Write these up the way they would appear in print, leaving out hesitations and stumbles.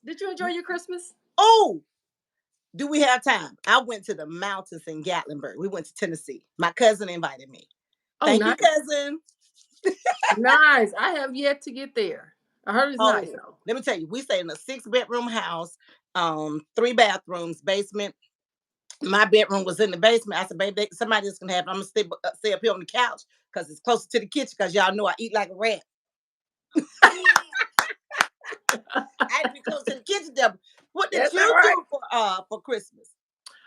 Did you enjoy your Christmas? Oh, do we have time? I went to the mountains in Gatlinburg. We went to Tennessee. My cousin invited me. Oh, Thank you, nice. cousin. Nice. I have yet to get there. I heard it's nice Oh, though. let me tell you, we stayed in a 6 bedroom house, 3 bathrooms, basement. My bedroom was in the basement. I said, baby, somebody's gonna have it. I'm gonna stay up here on the couch because it's closer to the kitchen. Because y'all know I eat like a rat. I had to be close to the kitchen. Deborah. What did That's all you right. do for Christmas,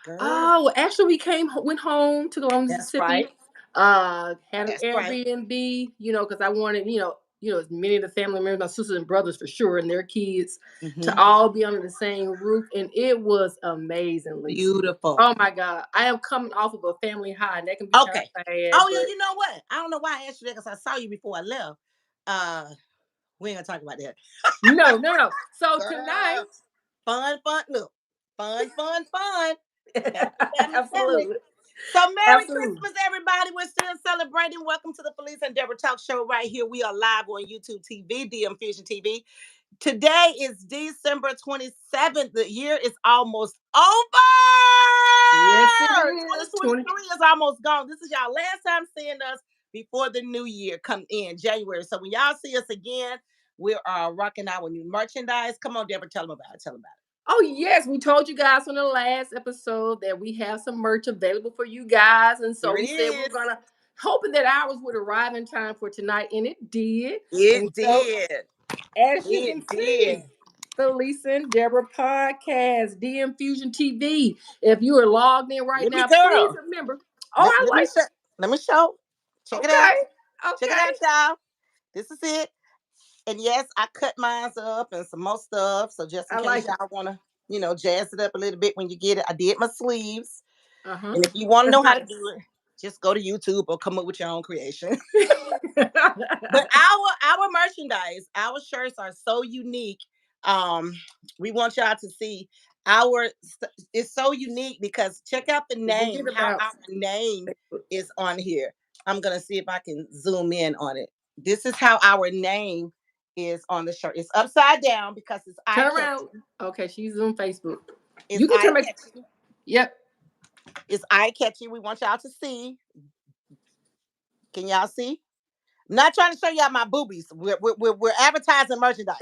girl? Oh, actually, we went home to go to That's Mississippi. right. Had an That's right. Airbnb, because I wanted, as many of the family members, my sisters and brothers for sure, and their kids to Hmm. all be under the same roof, and it was amazing, Lisa. Beautiful. Oh my God, I am coming off of a family high, and that can be kind Okay. of bad, Oh yeah, but you know what? I don't know why I asked you that because I saw you before I left. Uh, we ain't gonna talk about that, no, no, no. So tonight, girl. Fun, fun. Look, fun, fun, fun. Family, family, family. absolutely, So Merry absolutely. Christmas, everybody. We're still celebrating. Welcome to the Falisa and Debra Talk Show right here. We are live on YouTube TV, DM Fusion TV. Today is December 27th. The year is almost Yes, it over. is. 2023 is almost gone. This is y'all last time seeing us before the new year come in January. So when y'all see us again, we are rocking our new merchandise. Come on, Debra, tell them about it. Tell them about Oh, yes. We told you guys on the last episode that we have some merch available for you guys. And it. Here so it we said we're is. going to, hoping that ours would arrive in time for tonight. And it did. And It so, did. as you can It did. see, the Lisa and Deborah podcast, DM Fusion TV. If you are logged in right Let me, now, please girl. remember. Oh, Let, I let me like show. Let me show. it. Check it out. Okay. Check it Okay. out, y'all. This is it. And yes, I cut mine up and some more stuff. So just in I case like it. y'all want to, jazz it up a little bit when you get it. I did my sleeves. Uh huh. And if you want to That's know how to nice. do it, just go to YouTube or come up with your own creation. But our merchandise, our shirts are so unique. Um, we want y'all to see our it's so unique because check out the name, Forget how about our name Facebook. is on here. I'm gonna see if I can zoom in on it. This is how our name is on the shirt. It's upside down because it's eye Turn around. catching. Okay, she's on Facebook. It's You can eye turn back. catching. Yep. It's eye catching. We want y'all to see. Can y'all see? I'm not trying to show y'all my boobies. We're advertising merchandise.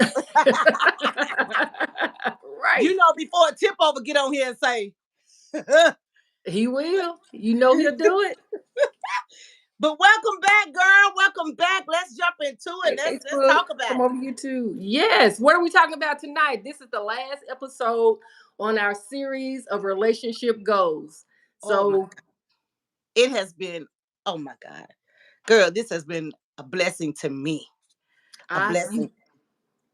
Right. Before a tip over, get on here and say, He will. You know he'll do it. but welcome back, girl. Welcome back. Let's jump into it. Hey, Let's Facebook, talk about come it. over to YouTube. Yes. What are we talking about tonight? This is the last episode on our series of relationship goals. Oh my, So it has been, oh my God. Girl, this has been a blessing to me. A I blessing.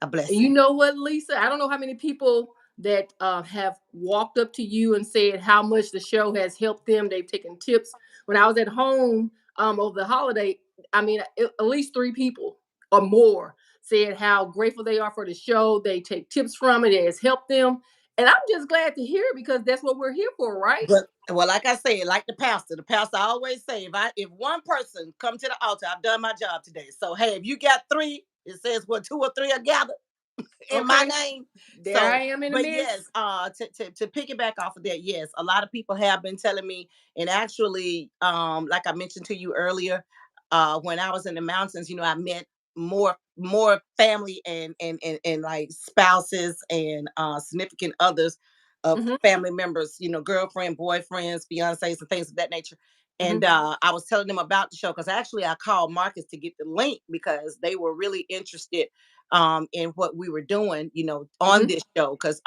A you blessing. know what, Lisa? I don't know how many people that have walked up to you and said how much the show has helped them. They've taken tips. When I was at home over the holiday, I mean, at least 3 people or more said how grateful they are for the show. They take tips from it. It has helped them. And I'm just glad to hear it because that's what we're here for, right? But well, like I said, like the pastor always say, if one person come to the altar, I've done my job today. So hey, if you got three, it says what 2 or 3 are gathered in my Okay. name. There I So, am in the but yes, midst. to piggyback off of that, yes, a lot of people have been telling me, and actually, like I mentioned to you earlier, when I was in the mountains, I met more family and like spouses and significant others of Hmm. family members, girlfriend, boyfriends, fiancés, and things of that nature. Hmm. And I was telling them about the show because actually I called Marcus to get the link because they were really interested in what we were doing, on Hmm. this show. Because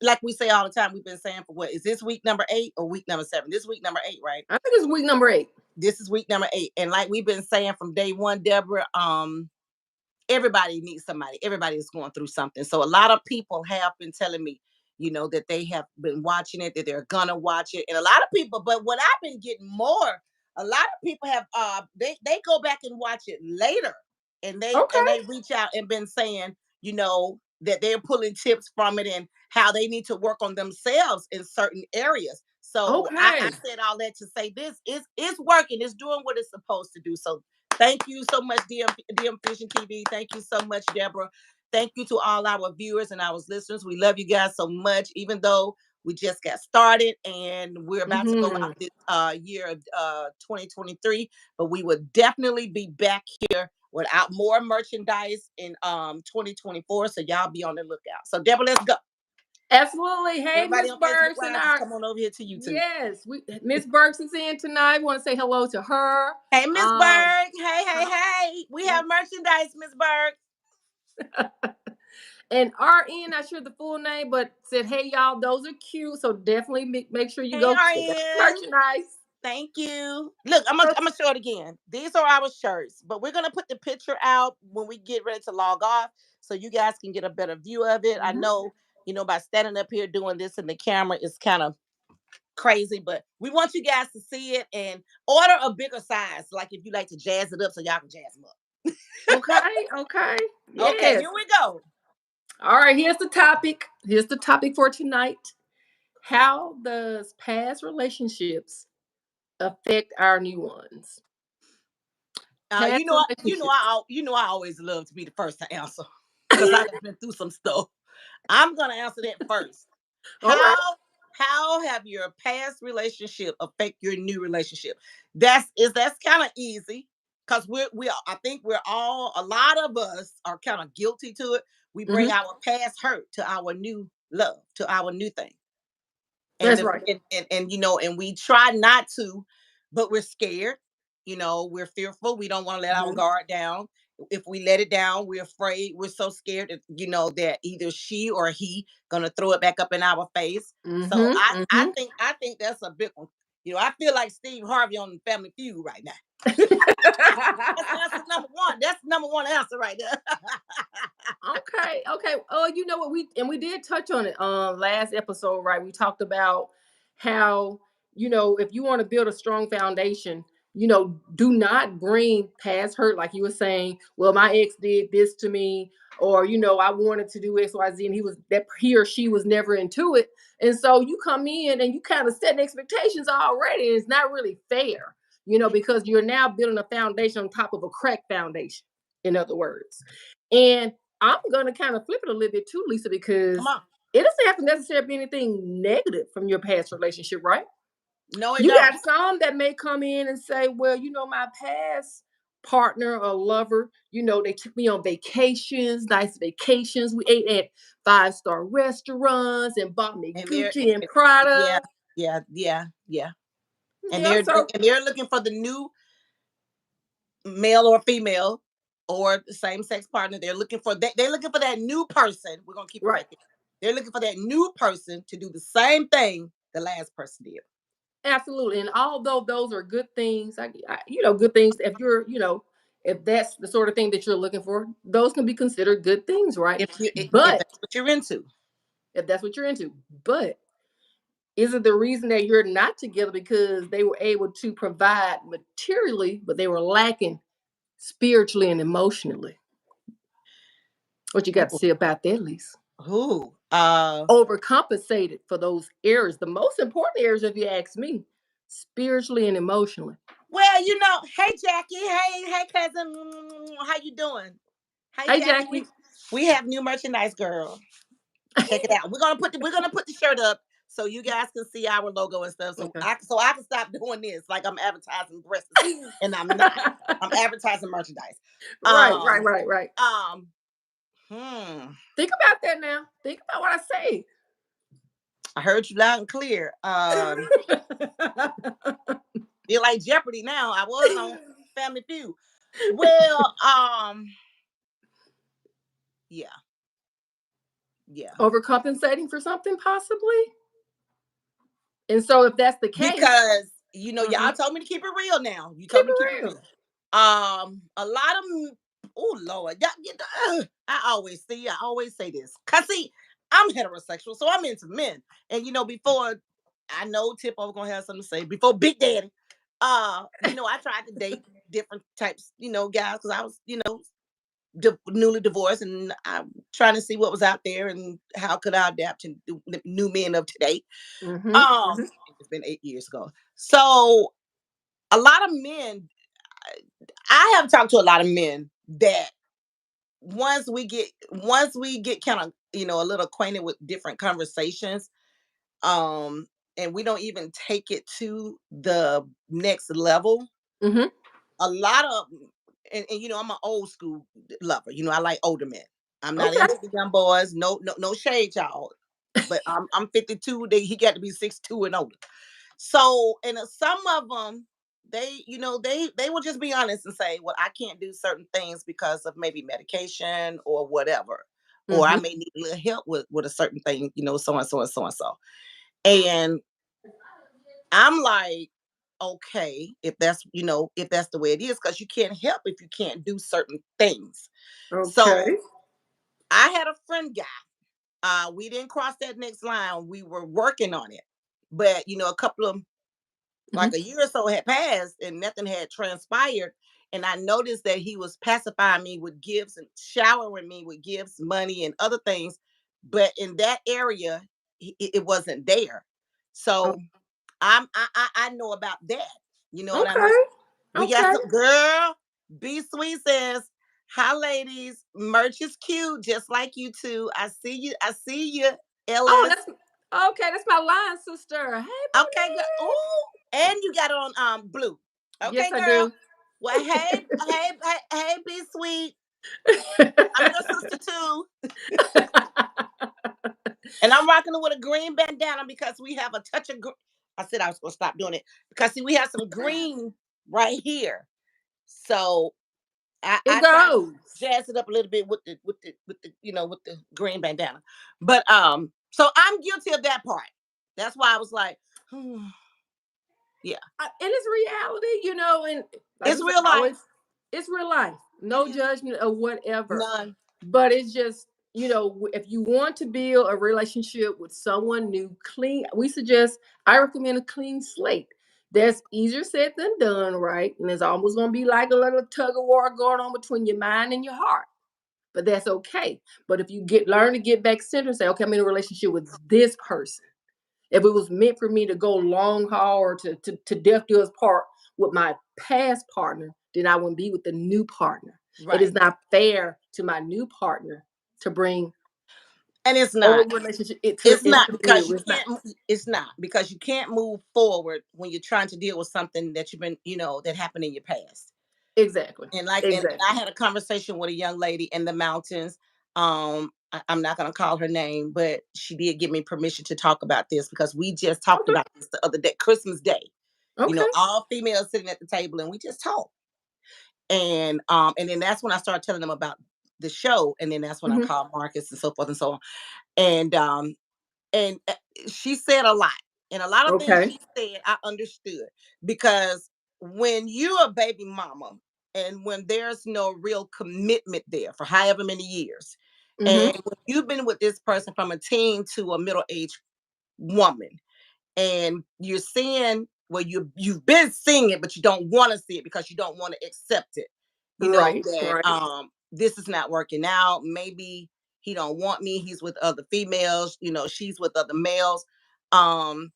like we say all the time, we've been saying for what is this week number 8 or week number 7? This week number 8, right? I think it's week number 8. This is week number 8. And like we've been saying from day one, Deborah, everybody needs somebody. Everybody is going through something. So a lot of people have been telling me, that they have been watching it, that they're gonna watch it. And a lot of people, but what I've been getting more, a lot of people have they go back and watch it later and Okay. they reach out and been saying, that they're pulling tips from it and how they need to work on themselves in certain areas. So I Okay. said all that to say this is it's working, it's doing what it's supposed to do. So thank you so much, DM Fishing TV. Thank you so much, Deborah. Thank you to all our viewers and our listeners. We love you guys so much, even though we just got started and we're about to go out Hmm. this year of 2023. But we will definitely be back here without more merchandise in 2024. So y'all be on the lookout. So Deborah, let's go. Absolutely. Hey, Everybody Miss on Facebook Burks and Live, just our come on over here to YouTube. yes, we Miss Burks is in tonight. Want to say hello to her. Hey, Miss Um, Berg. Hey, hey, hey. We have merchandise, Miss Berg. and RN, not sure the full name, but said, "Hey y'all, those are cute. So definitely make sure you Hey, go check out the RN. merchandise." Thank you. Look, I'm gonna show it again. These are our shirts, but we're gonna put the picture out when we get ready to log off, so you guys can get a better view of it. I Mhm. know, by standing up here doing this in the camera is kind of crazy, but we want you guys to see it and order a bigger size, like if you like to jazz it up, so y'all can jazz them up. Okay, okay, Okay, yes. here we go. All right, here's the topic. Here's the topic for tonight. How does past relationships affect our new ones? Past relationships. I always love to be the first to answer because I've been through some stuff. I'm gonna answer that first. All How right. how have your past relationship affect your new relationship? That's kind of easy because I think we're all a lot of us are kind of guilty to it. We bring Hmm. our past hurt to our new love, to our new thing. and That's the right. and we try not to, but we're scared. We're fearful. We don't want to let our Hmm. guard down. If we let it down, we're afraid. We're so scared that that either she or he gonna throw it back up in our face. So Hmm. I Hmm. think I think that's a big one. I feel like Steve Harvey on Family Feud right now. That's the number one. That's the number one answer right there. Okay, okay. Oh, you know what, we did touch on it last episode, right? We talked about how, if you want to build a strong foundation, do not bring past hurt, like you were saying, well, my ex did this to me, or I wanted to do XYZ and he or she was never into it. And so you come in and you kind of set expectations already, and it's not really fair, because you're now building a foundation on top of a cracked foundation, in other words. And I'm gonna kind of flip it a little bit too, Lisa, Come because on. it doesn't have to necessarily be anything negative from your past relationship, right? No, it You don't. got some that may come in and say, well, my past partner or lover, they took me on vacations, nice vacations. We ate at five-star restaurants and bought me And they're Gucci and yeah, Prada. yeah. And Yeah, they're so and they're looking for the new male or female or the same sex partner. They're looking for that. They're looking for that new person. We're gonna keep it right. right there. They're looking for that new person to do the same thing the last person did. Absolutely. And although those are good things, good things, if if that's the sort of thing that you're looking for, those can be considered good things, right? If But that's what you're into, if that's what you're into, but is it the reason that you're not together because they were able to provide materially, but they were lacking spiritually and emotionally? What you got to ooh, say about that, Lisa? ooh, Overcompensated for those areas, the most important areas, if you ask me, spiritually and emotionally. well, hey Jackie, hey cousin, how you doing? Hey Hey, Jackie, we Jackie. we have new merchandise, girl. Check it out. We're gonna put the shirt up so you guys can see our logo and stuff. So Okay. I can stop doing this like I'm advertising breasts, and I'm not. I'm advertising merchandise. Right, right, Um, right, right. um, hmm. Think about that now. Think about what I say. I heard you loud and clear. Feel like Jeopardy now. I was on Family Feud. Well, yeah, yeah. Overcompensating for something, possibly. And so, if that's the case, Because y'all mhm, told me to keep it real now. You keep told me to keep it it real. real. A lot of oh Lord, I always say this. Cause see, I'm heterosexual, so I'm into men. And before I know Tip was gonna have something to say, before Big Daddy, I tried to date different types, guys, because I was, newly divorced, and I'm trying to see what was out there and how could I adapt to the new men of today. Hmm. Hmm. It's been 8 years ago. So a lot of men, I have talked to a lot of men that once we get kind of, a little acquainted with different conversations, um and we don't even take it to the next level. Mhm. A lot of, and I'm an old school lover. I like older men. I'm not Okay. into the young boys. No, no, no shade, y'all. But I'm 52. He got to be 62 and older. So, and some of them, they will just be honest and say, well, I can't do certain things because of maybe medication or whatever, or I Mhm. may need a little help with a certain thing, so and so and so and so. And I'm like, okay, if that's the way it is, because you can't help if you can't do certain things. So Okay. I had a friend guy. We didn't cross that next line. We were working on it. But a couple of, like, Mhm. a year or so had passed and nothing had transpired. And I noticed that he was pacifying me with gifts and showering me with gifts, money, and other things. But in that area, it wasn't there. O So I know about that. You know what I mean? okay. We got Okay. some girl. Be Sweet says, "Hi, ladies. Merch is cute, just like you two. I see you. I see you, Oh, Ellis. that's okay, that's my line sister. Hey, Okay, good. Monique. Ooh, and you got on blue. Yes, Okay, I girl. do. Well, hey, Be Sweet. I'm your sister too, and I'm rocking it with a green bandana because we have a touch of green. I said I was gonna stop doing it because see, we have some green right here. So It I try to goes. jazz it up a little bit with the green bandana. But so I'm guilty of that part. That's why I was like, yeah, And it's reality, and like it's we said, real life. it's real life. It No is judgment or whatever. none. But it's just, if you want to build a relationship with someone new, clean, I recommend a clean slate. That's easier said than done, right? And it's almost going to be like a little tug of war going on between your mind and your heart. But that's okay. But if you learn to get back centered and say, okay, I'm in a relationship with this person. If it was meant for me to go long haul or to death do us part with my past partner, then I wouldn't be with the new partner. It Right. is not fair to my new partner to bring And it's not. old relationship into It's not into the because new. you It's not. can't. It's not because you can't move forward when you're trying to deal with something that you've been, that happened in your past. Exactly. And I Exactly. had a conversation with a young lady in the mountains. I'm not gonna call her name, but she did give me permission to talk about this because we just talked Okay. about this the other day, Christmas Day. Okay. All females sitting at the table and we just talked. And then that's when I started telling them about the show, and then that's when I Hmm. called Marcus and so forth and so on. And she said a lot, and a lot of things Okay. she said I understood, because when you're a baby mama and when there's no real commitment there for however many years, Hmm. and when you've been with this person from a teen to a middle-aged woman, and you're seeing, well, you've been seeing it but you don't want to see it because you don't want to accept it, Right. that Right. this is not working out. Maybe he don't want me, he's with other females, she's with other males. um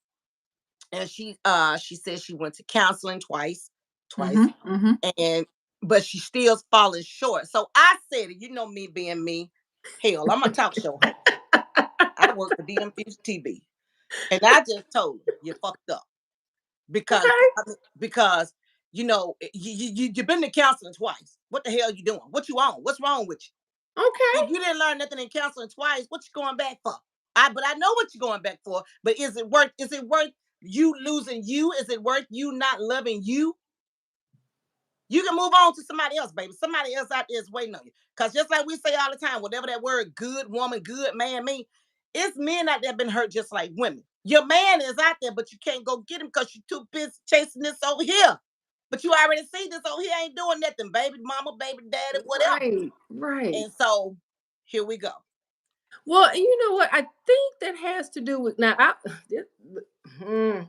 and she said she went to counseling twice, Hmm. Hmm. and but she still's falling short. So I said, me being me, hell, I'm a talk show host. I work for DM Fusion TV, and I just told her, you fucked up. Because Okay. because you've been to counseling twice. What the hell you doing? What you on? What's wrong with you? If Okay. you didn't learn nothing in counseling twice, what you going back for? But I know what you're going back for. But is it worth you losing you? Is it worth you not loving you? You can move on to somebody else, baby. Somebody else out there is waiting on you. Because just like we say all the time, whatever that word good woman, good man mean, it's men out there been hurt just like women. Your man is out there, but you can't go get him because you're too busy chasing this over here. But you already see this over here ain't doing nothing, baby mama, baby daddy, whatever. Right. Right. And so here we go. Well, and you know what? I think that has to do with now. This, hmm,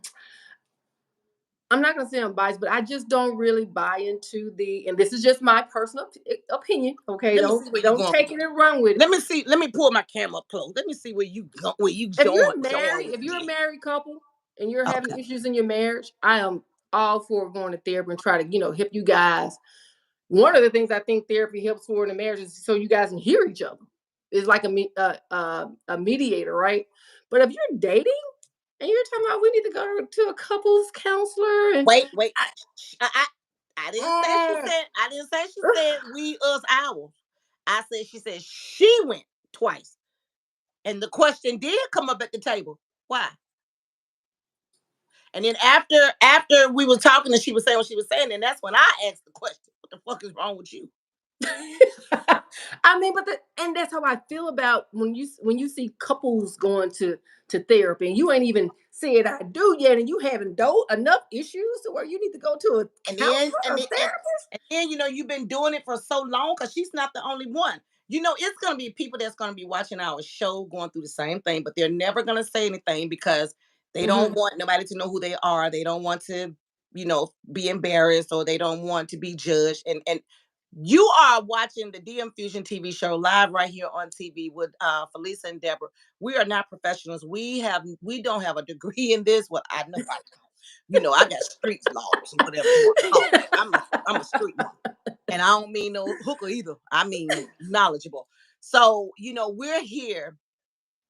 I'm not gonna say I'm biased, but I just don't really buy into the. And this is just my personal opinion. Okay, Let me don't see where you don't going with take this. it and run with it. Let me see. Let me pull my camera up close. Let me see where you join If with you're a me. married couple and you're having Okay. issues in your marriage, I am all for going to therapy and try to help you guys One of the things I think therapy helps for in a marriage is so you guys can hear each other. It's like a mediator, right? But if you're dating and you're talking about we need to go to a couples counselor and Wait, wait. I, I didn't say she said. I didn't say she said we us ours. I said she said she went twice, and the question did come up at the table. Why? And then after we were talking and she was saying what she was saying, and that's when I asked the question: what the fuck is wrong with you? I mean, and that's how I feel about when you see couples going to therapy and you ain't even said I do yet, and you having enough issues to where you need to go to a And then counselor and or then therapist. and then you've been doing it for so long because she's not the only one. It's gonna be people that's gonna be watching our show going through the same thing, but they're never gonna say anything because they don't Hmm. want nobody to know who they are. They don't want to, be embarrassed, or they don't want to be judged. And you are watching the DM Fusion TV show live right here on TV with Falisa and Debra. We are not professionals. We don't have a degree in this. Well, I know I don't. I got street laws or whatever you want to call it. I'm a street woman. And I don't mean no hooker either. I mean knowledgeable. So, we're here,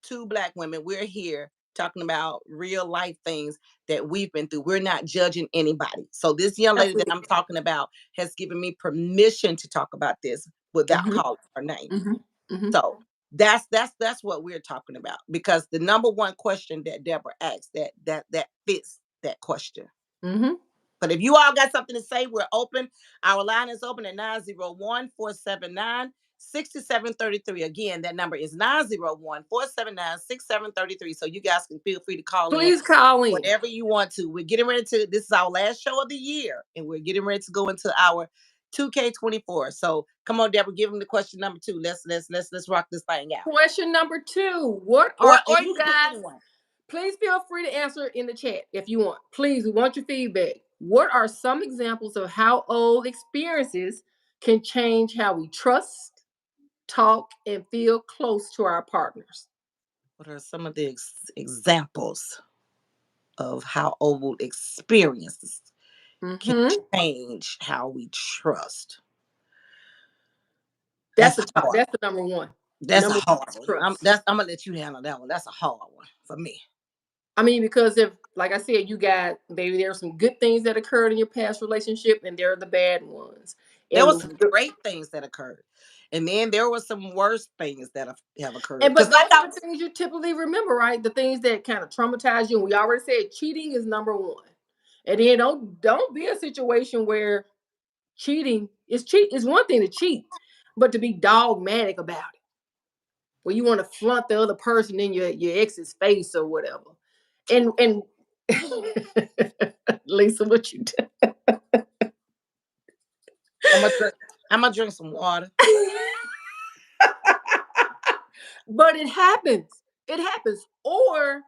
two Black women, we're here talking about real life things that we've been through. We're not judging anybody. So this young lady that Absolutely. I'm talking about has given me permission to talk about this without Hmm. calling her name. Hmm. Hmm. So that's what we're talking about, because the number one question that Deborah asked, that fits that question. Hmm. But if you all got something to say, we're open. Our line is open at 901-479-6733. Again, that number is 901-479-6733. So you guys can feel free to call in Please call in. whenever you want to. We're getting ready to, this is our last show of the year, and we're getting ready to go into our 2K24. So come on, Deborah, give them the question number 2. Let's rock this thing out. Question number 2. What Or are and you you can pick guys? anyone. Please feel free to answer in the chat if you want. Please, we want your feedback. What are some examples of how old experiences can change how we trust, talk, and feel close to our partners? What are some of the examples of how old experiences can Hmm. change how we trust? That's That's the a top. hard That's one. the number one. That's a Number one hard is one. trust. I'm gonna let you handle that one. That's a hard one for me. I mean, because if, like I said, you got maybe there are some good things that occurred in your past relationship, and there are the bad ones. There And were some great things that occurred, and then there were some worse things that have occurred. but Because like those I are the was, things you typically remember, right? The things that kind of traumatize you. And we already said cheating is number one. And then don't be a situation where cheat is one thing to cheat, but to be dogmatic about it, where you want to flaunt the other person in your ex's face or whatever. And Lisa, what you do? I'm gonna drink, I'm gonna drink some water. But it happens. It happens. Or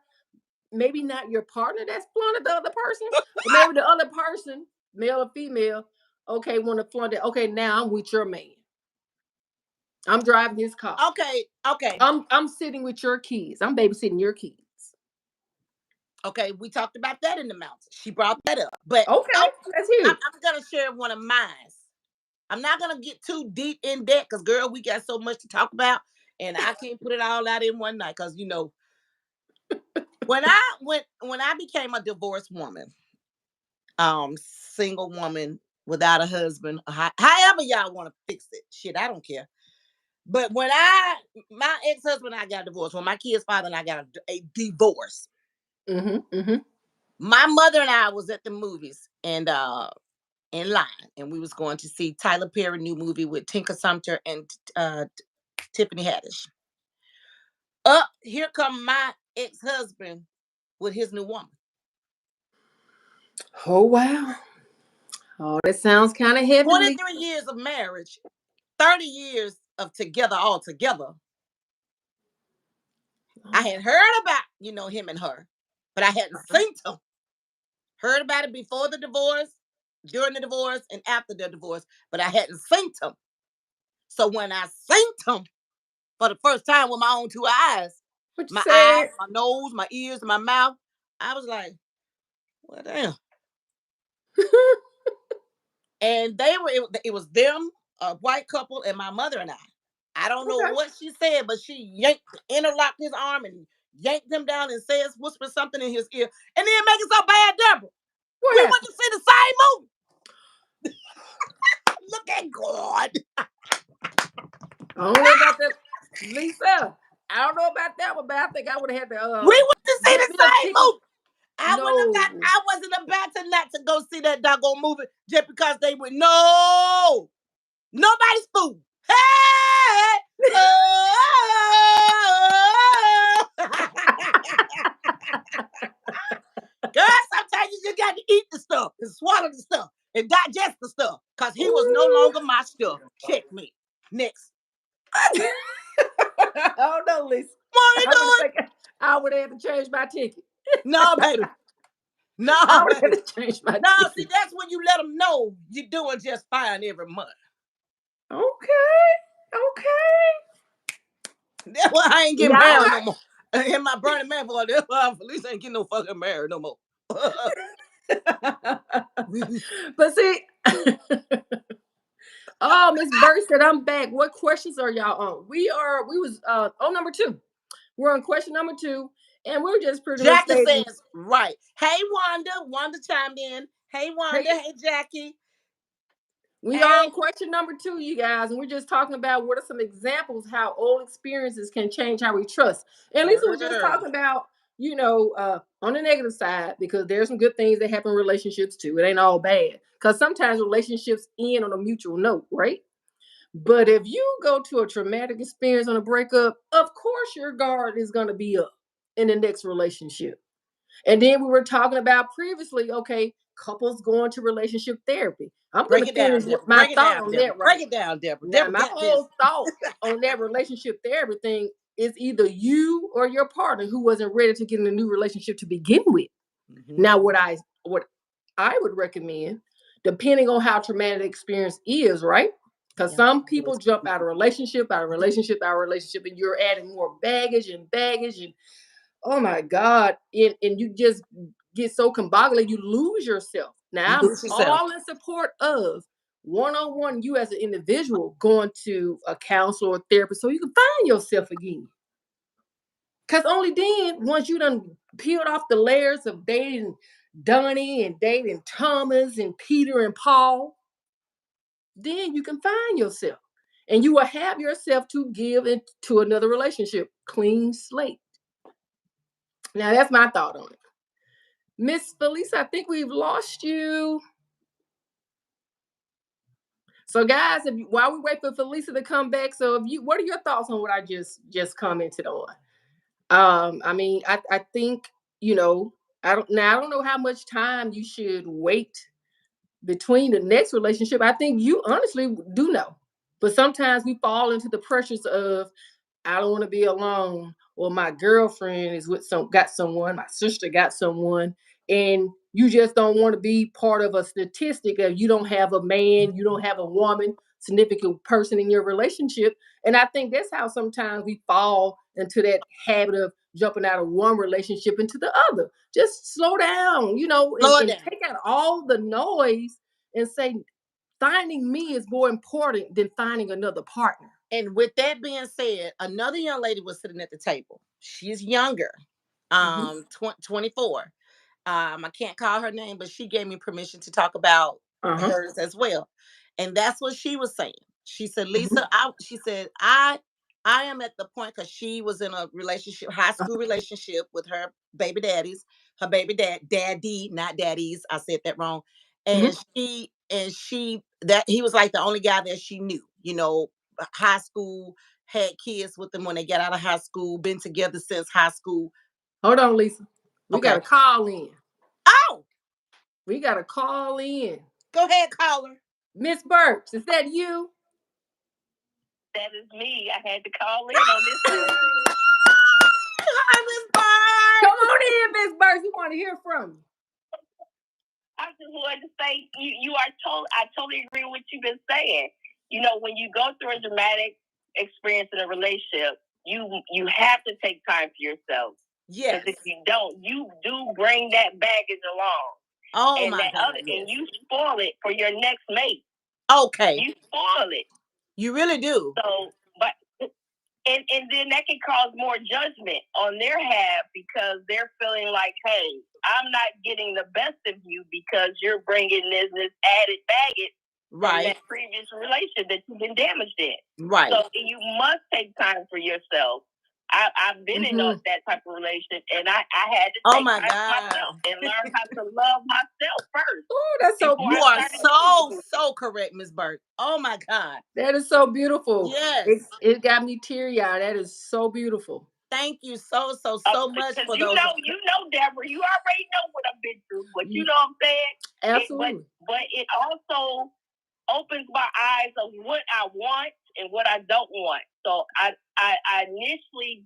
maybe not your partner that's flaunted the other person, but maybe the other person, male or female, okay, want to flaunt it. Okay, now I'm with your man. I'm driving his car. Okay, okay, I'm sitting with your kids. I'm babysitting your kids. okay. We talked about that in the mountains. She brought that up, but Okay, let's hear it. I'm gonna share one of mine. I'm not gonna get too deep in that because, girl, we got so much to talk about, and I can't put it all out in one night. Because when I became a divorced woman, single woman without a husband, however y'all want to fix it, shit, I don't care. But when my ex husband and I got divorced, when my kid's father and I got a divorce, Mm-hmm, mm-hmm. my mother and I was at the movies and in line, and we was going to see Tyler Perry new movie with Tinker Sumter and Tiffany Haddish. Up here come my ex-husband with his new woman. Oh wow. Oh, that sounds kind of heavenly. 23 years of marriage, 30 years of together all together. I had heard about, him and her, but I hadn't seen him. Heard about it before the divorce, during the divorce, and after the divorce, but I hadn't seen him. So when I seen him for the first time with my own two eyes, What you my eyes, said? my nose, my ears, my mouth, I was like, well, damn. And it was them, a white couple, and my mother and I. I don't know Okay. what she said, but she interlocked his arm and yanked him down and whispered something in his ear. And then make it so bad, Deborah. What We went happened? to see the same movie. Look at God. I don't know about that, Lisa. I don't know about that one, but I think I would have had to We went to see get the me a same ticket. movie. No. I wasn't about to not to go see that doggone movie just because they would. No, nobody's fool. Hey, oh. Girl, sometimes you just got to eat the stuff and swallow the stuff and digest the stuff because he was no Ooh. longer my stuff. Check me. Next. Oh no, Lisa. Want to do it? I would have had to change my ticket. No, baby. No, I would have baby. to change my No, see, ticket. that's when you let them know you're doing just fine every month. Okay. That's why I ain't Yeah, getting all married right. no more. In my Burning Man boy, that's why Felicia ain't getting no fucking married no more. But see, oh, Miss Burt said I'm back. What questions are y'all on? We was on number 2. We're on question number 2, and we're just pretty much Jackie stating, says, right. Hey, Wanda. Wanda chimed in. Hey, Wanda. hey, Hey, Jackie. we are Hey, on question number 2, you guys, and we're just talking about what are some examples how old experiences can change how we trust. And Lisa was just girl. talking about, on the negative side, because there's some good things that happen in relationships too. It ain't all bad. Because sometimes relationships end on a mutual note, right? But if you go to a traumatic experience on a breakup, of course your guard is going to be up in the next relationship. And then we were talking about previously, okay, couples going to relationship therapy. I'm going Break to it down, finish Deborah. my Break it thought down, on Deborah. that Break right it down, Deborah. now. Deborah My got this. whole thought on that relationship therapy thing is either you or your partner who wasn't ready to get in a new relationship to begin with. Mm-hmm. Now, what I would recommend, depending on how traumatic the experience is, right? Because some people jump out of relationship, out of relationship, out of relationship, and you're adding more baggage, and oh my God, and you just get so combobulated, you lose yourself. You Now, I'm lose yourself. all in support of one-on-one, you as an individual going to a counselor or therapist so you can find yourself again. Because only then, once you done peeled off the layers of dating Donnie and dating Thomas and Peter and Paul, then you can find yourself. And you will have yourself to give into another relationship. Clean slate. Now that's my thought on it. Miss Felisa, I think we've lost you. So guys, while we wait for Felisa to come back, so what are your thoughts on what I just commented on? I mean, I think, I don't know how much time you should wait between the next relationship. I think you honestly do know. But sometimes we fall into the pressures of I don't want to be alone, or my girlfriend is with got someone, my sister got someone, and you just don't want to be part of a statistic of you don't have a man, you don't have a woman, significant person in your relationship. And I think that's how sometimes we fall into that habit of jumping out of one relationship into the other. Just slow down, and, Slow it and down. take out all the noise and say, finding me is more important than finding another partner. And with that being said, another young lady was sitting at the table. She's younger, Mm-hmm. 24. I can't call her name, but she gave me permission to talk about Uh-huh. hers as well. And that's what she was saying. She said, Mm-hmm. Lisa, she said, I am at the point because she was in a relationship, high school relationship with her baby daddies, her baby daddy, not daddies. I said that wrong. Mm-hmm. And she that he was like the only guy that she knew, high school, had kids with them when they got out of high school, been together since high school. Hold on, Lisa. We got Okay. to call in. Oh, We got to call in. go ahead, caller. Miss Burks, is that you? That is me. I had to call in on this one. Hi, Miss Come Barb. on in, Miss Burks. We want to hear from you. I just wanted to say I totally agree with what you've been saying. When you go through a dramatic experience in a relationship, you have to take time for yourself. Yes. Because if you don't, you do bring that baggage along. Oh and my that God, other, yes. and you spoil it for your next mate. Okay. You spoil it. You really do. So, but and then that can cause more judgment on their half because they're feeling like, hey, I'm not getting the best of you because you're bringing this added baggage from that previous relationship that you've been damaged in. Right. So you must take time for yourself. I've been in that type of relationship, and I had to take time for myself and learn how to love myself first. Oh, that's so you are so correct, Ms. Burke. Oh my God. That is so beautiful. Yes. It got me teary-eyed. That is so beautiful. Thank you so much for you those. You know, Deborah, you already know what I've been through, but you know what I'm saying? Absolutely. But it also opens my eyes of what I want and what I don't want. So I initially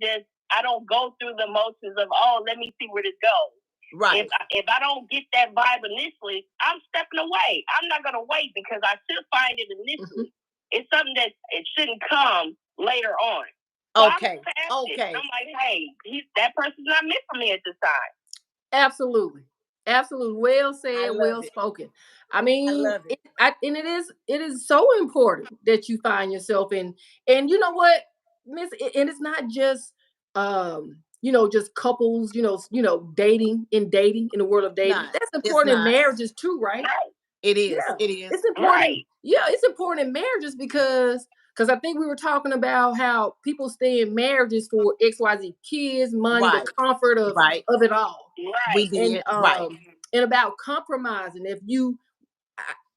I don't go through the motions of, oh, let me see where this goes. Right. If I don't get that vibe initially, I'm stepping away. I'm not going to wait because I should find it initially. It's something that it shouldn't come later on. So okay. I'm like, hey, that person's not meant for me at this time. Absolutely. Absolutely. Well said, well spoken. I mean, and it is so important that you find yourself in, and you know what, Miss, and it's not just just couples, dating in the world of dating. That's important in marriages too, right? It is. Yeah. It is. It's important. Yeah, it's important in marriages because I think we were talking about how people stay in marriages for XYZ kids, money, the comfort of it all. We did. And about compromising. If you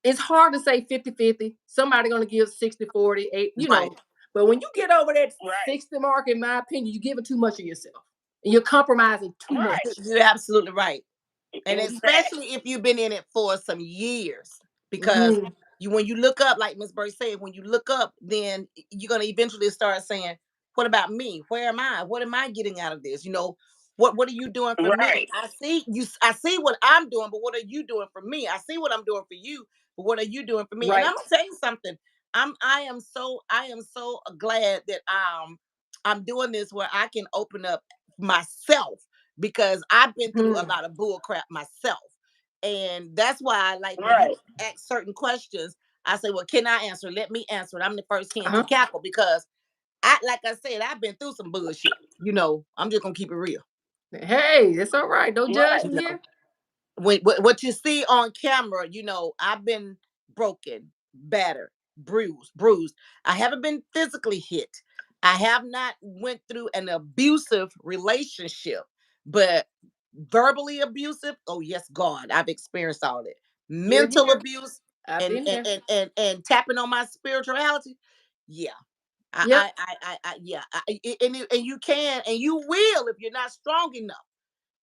it's hard to say 50-50. Somebody gonna give 60-40, but when you get over that 60 mark, in my opinion, you give it too much of yourself. And you're compromising too much. You're absolutely right. And especially if you've been in it for some years, because when you look up, like Ms. Burke said, when you look up, then you're going to eventually start saying, what about me? Where am I? What am I getting out of this? What are you doing for me? I see what I'm doing, but what are you doing for me? I see what I'm doing for you, but what are you doing for me? And I'm gonna tell you something. I am so glad that I'm doing this where I can open up myself, because I've been through a lot of bull crap myself. And that's why I like when you ask certain questions, I say, well, can I answer? Let me answer it. I'm the first hand to cackle, because like I said, I've been through some bullshit. I'm just gonna keep it real. Hey, it's all right. Don't judge me here. What you see on camera, I've been broken, battered, bruised. I haven't been physically hit. I have not went through an abusive relationship, but verbally abusive. Oh yes, God, I've experienced all that. Mental abuse and tapping on my spirituality. Yeah. And you can, and you will, if you're not strong enough,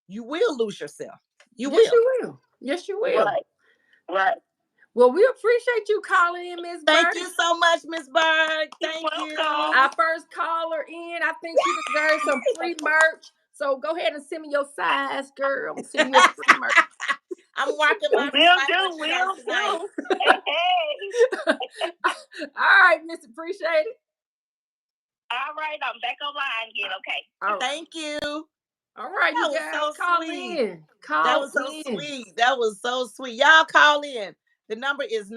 you will lose yourself. You will. Yes, you will. Right. Well, we appreciate you calling in, Miss Burke. Thank you so much, Miss Burke. Thank you. Our first caller in. I think she deserves some free merch. So go ahead and send me your size, girl. I'm gonna send you a free merch. I'm working my Will do. Hey. All right, Miss Appreciate it. All right, I'm back online again. Okay. All right. Thank you. All right, you guys, so call sweet. In. That was so sweet. That was so sweet. Y'all call in. The number is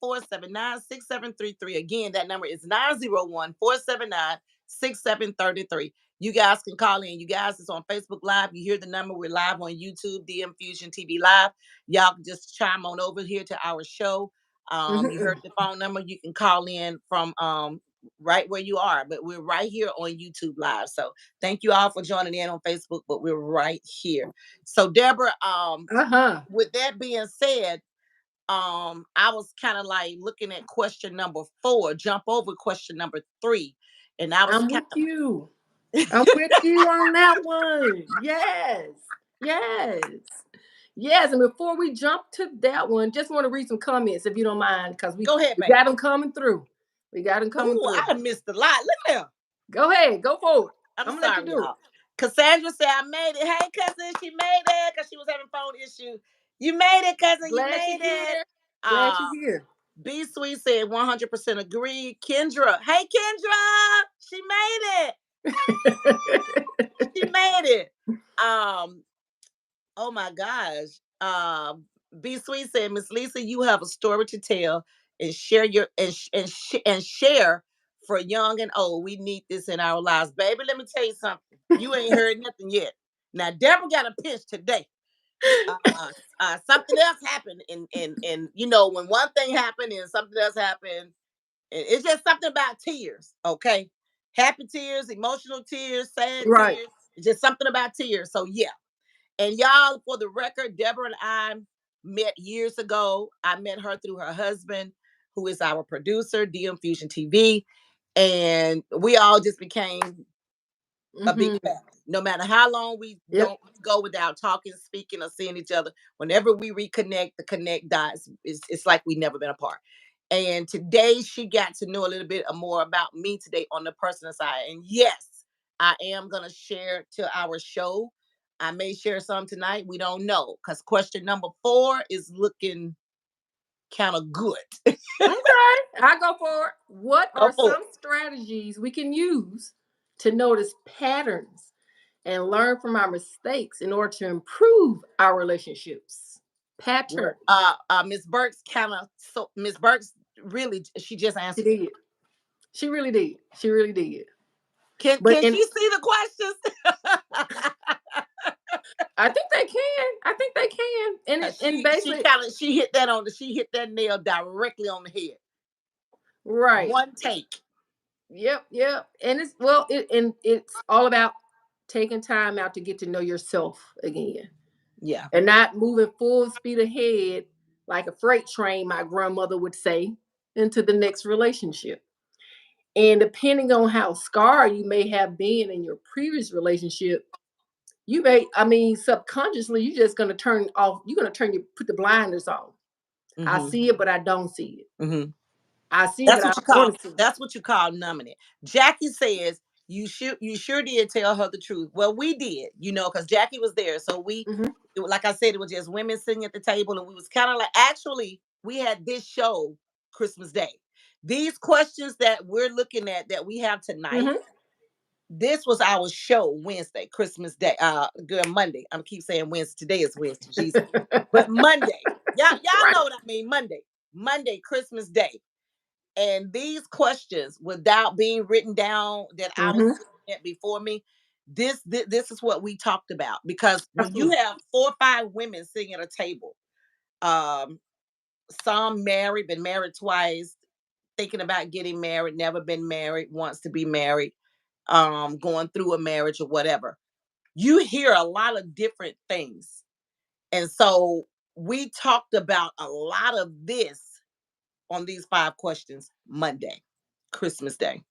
901-479-6733. Again, that number is 901-479-6733. You guys can call in. You guys, it's on Facebook Live. You hear the number. We're live on YouTube, DM Fusion TV Live. Y'all can just chime on over here to our show. You heard the phone number. You can call in from right where you are, but we're right here on YouTube Live. So thank you all for joining in on Facebook, but we're right here. So Debra, with that being said, I was kind of like looking at question number 4, jump over question number 3, and I was I'm with you. I'm with you on that one. Yes. And before we jump to that one, just want to read some comments if you don't mind, because we got them coming through. I missed a lot. Look there. Go ahead, go forward. I'm sorry, y'all. Cassandra said, I made it. Hey, cousin, she made it because she was having phone issues. You made it, cousin. Glad you made it. Glad you're here. B Sweet said 100% agree. Kendra, hey, Kendra, she made it. She made it. Oh my gosh. Be Sweet said, Miss Lisa, you have a story to tell and share your and share for young and old. We need this in our lives, baby. Let me tell you something. You ain't heard nothing yet. Now, Deborah got a pinch today. Something else happened, and you know when one thing happened and something else happened, it's just something about tears. Okay, happy tears, emotional tears, sad Right. tears. It's just something about tears. So yeah, and y'all, for the record, Deborah and I met years ago. I met her through her husband, who is our producer, DM Fusion TV. And we all just became a big Mm-hmm. family. No matter how long we Yep. don't go without talking, speaking, or seeing each other, whenever we reconnect, the connect dots, it's like we never been apart. And today she got to know a little bit more about me today on the personal side. And yes, I am going to share to our show. I may share some tonight. We don't know because question number 4 is looking kind of good. Okay, I go for it. What Go are for some strategies we can use to notice patterns and learn from our mistakes in order to improve our relationships? it. Patterns. Miss Burks kind of, so Miss Burks really, she just She answered it. did. She really did. She really did. But Can she see the questions? I think they can. I think they can. And it, 'Cause and she basically, kind of she hit that nail directly on the head. right. One take. Yep, yep. And it's all about taking time out to get to know yourself again Yeah. and not moving full speed ahead like a freight train, my grandmother would say, into the next relationship. And depending on how scarred you may have been in your previous relationship, you may, I mean, subconsciously, you're just gonna turn off, you're gonna put the blinders on. I Hmm. see it, but I don't see it. Hmm. I see it, but I don't want to see it. That's what you call numbing it. Jackie says you sure did tell her the truth. Well, we did, because Jackie was there. So Hmm. like I said, it was just women sitting at the table, and we was kind of like, actually, we had this show Christmas Day. These questions that we're looking at that we have tonight, Hmm. this was our show Wednesday, Christmas Day. Good Monday. I'm keep saying Wednesday. Today is Wednesday, Jesus. But Monday. Y'all Right. know what I mean. Monday, Christmas Day. And these questions, without being written down, that I was Hmm. looking at before me, this is what we talked about. Because when you Absolutely. have 4 or 5 women sitting at a table, um, some married, been married twice, thinking about getting married, never been married, wants to be married, going through a marriage or whatever. You hear a lot of different things. And so we talked about a lot of this on these 5 questions Monday, Christmas Day.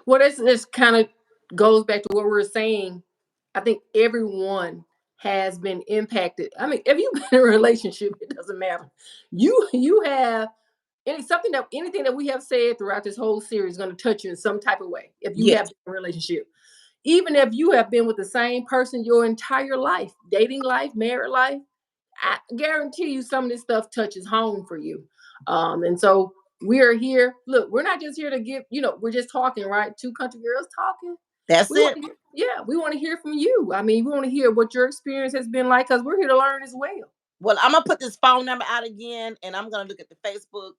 Well, this kind of goes back to what we were saying. I think everyone has been impacted. I mean, if you've been in a relationship, it doesn't matter. You have anything that we have said throughout this whole series is going to touch you in some type of way. If you have Yes, been in a relationship, even if you have been with the same person your entire life, dating life, married life, I guarantee you some of this stuff touches home for you. And so we are here. Look, we're not just here to give, we're just talking, right? Two country girls talking. that's We want it. to hear, yeah, we want to hear from you. I mean, we want to hear what your experience has been like because we're here to learn as well. Well, I'm gonna put this phone number out again, and I'm gonna look at the Facebook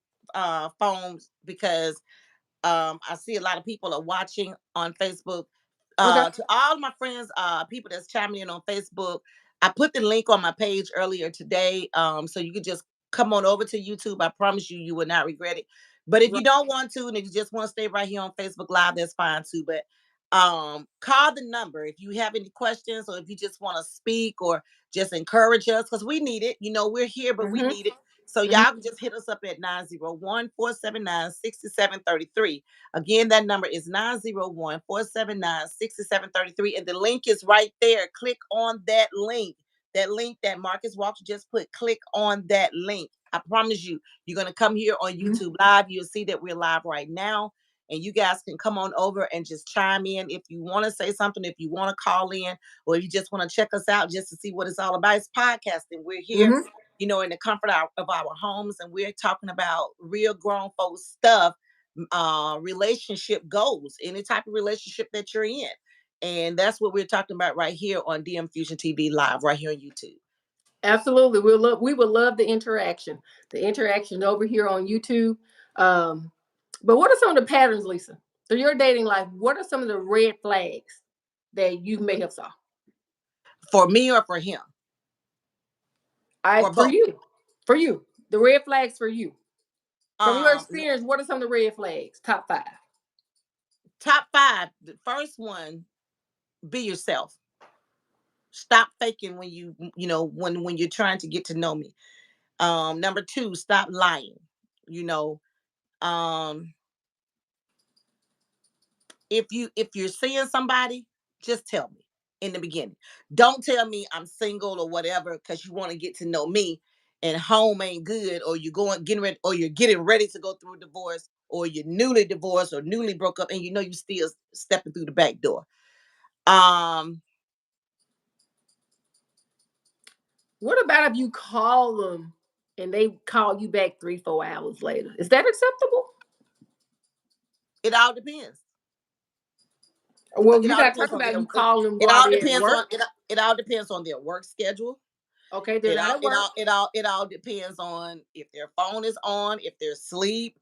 phones because I see a lot of people are watching on Facebook. Okay. To all my friends, people that's chiming in on Facebook, I put the link on my page earlier today. So you could just come on over to YouTube. I promise you, you will not regret it. But if Right. you don't want to, and if you just want to stay right here on Facebook Live, that's fine too. But call the number if you have any questions, or if you just want to speak, or just encourage us, because we need it. We're here, but we Mm-hmm. need it. So Mm-hmm. y'all can just hit us up at 901-479-6733. Again, that number is 901-479-6733. And the link is right there. Click on that link. That link that Marcus Walker just put. Click on that link. I promise you, you're going to come here on Mm-hmm. YouTube Live. You'll see that we're live right now. And you guys can come on over and just chime in if you want to say something, if you want to call in, or if you just want to check us out just to see what it's all about. It's podcasting. We're here, Mm-hmm. in the comfort of our homes, and we're talking about real grown folks stuff, relationship goals, any type of relationship that you're in. And that's what we're talking about right here on DM Fusion TV Live, right here on YouTube. Absolutely. We would love the interaction over here on YouTube. Um, but what are some of the patterns, Lisa? Through your dating life, what are some of the red flags that you may have saw? For me or for him I or for both. you. For you. The red flags for you. From your Um, experience, what are some of the red flags? Top five. top five. The first one, be yourself. Stop faking when when you're trying to get to know me. Number two, stop lying. You know, um, if you're seeing somebody, just tell me in the beginning. Don't tell me I'm single or whatever because you want to get to know me and home ain't good, or you're going getting ready, or you're getting ready to go through a divorce, or you're newly divorced or newly broke up and you know you still stepping through the back door. Um, What about if you call them and they call you back 3, 4 hours later? Is that acceptable? it all depends. Well, It you're all not depends talking on their about you calling them it while all they're at depends on work. it all depends on their work schedule. Okay, they're It not all at it work. all it all it all depends on if their phone is on, if they're asleep.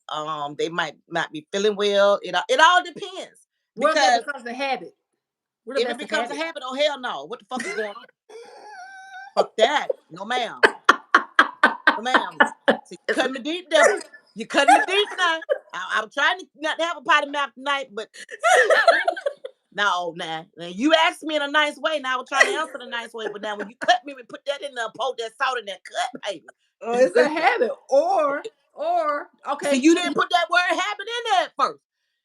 They might not be feeling well. It all depends What if that because becomes a habit? What if if it that's a becomes a habit? habit, oh hell no! What the fuck is going on? Fuck that! No ma'am, no ma'am. So you cutting me deep, Deborah. You cutting me deep now. I'm trying to not to have a potty mouth tonight, but no, now you asked me in a nice way. Now I was trying to answer the nice way, but now when you cut me and put that in there, pour that salt in that cut, Oh, it's a baby. habit. Or So okay, you didn't put that word habit in there at first.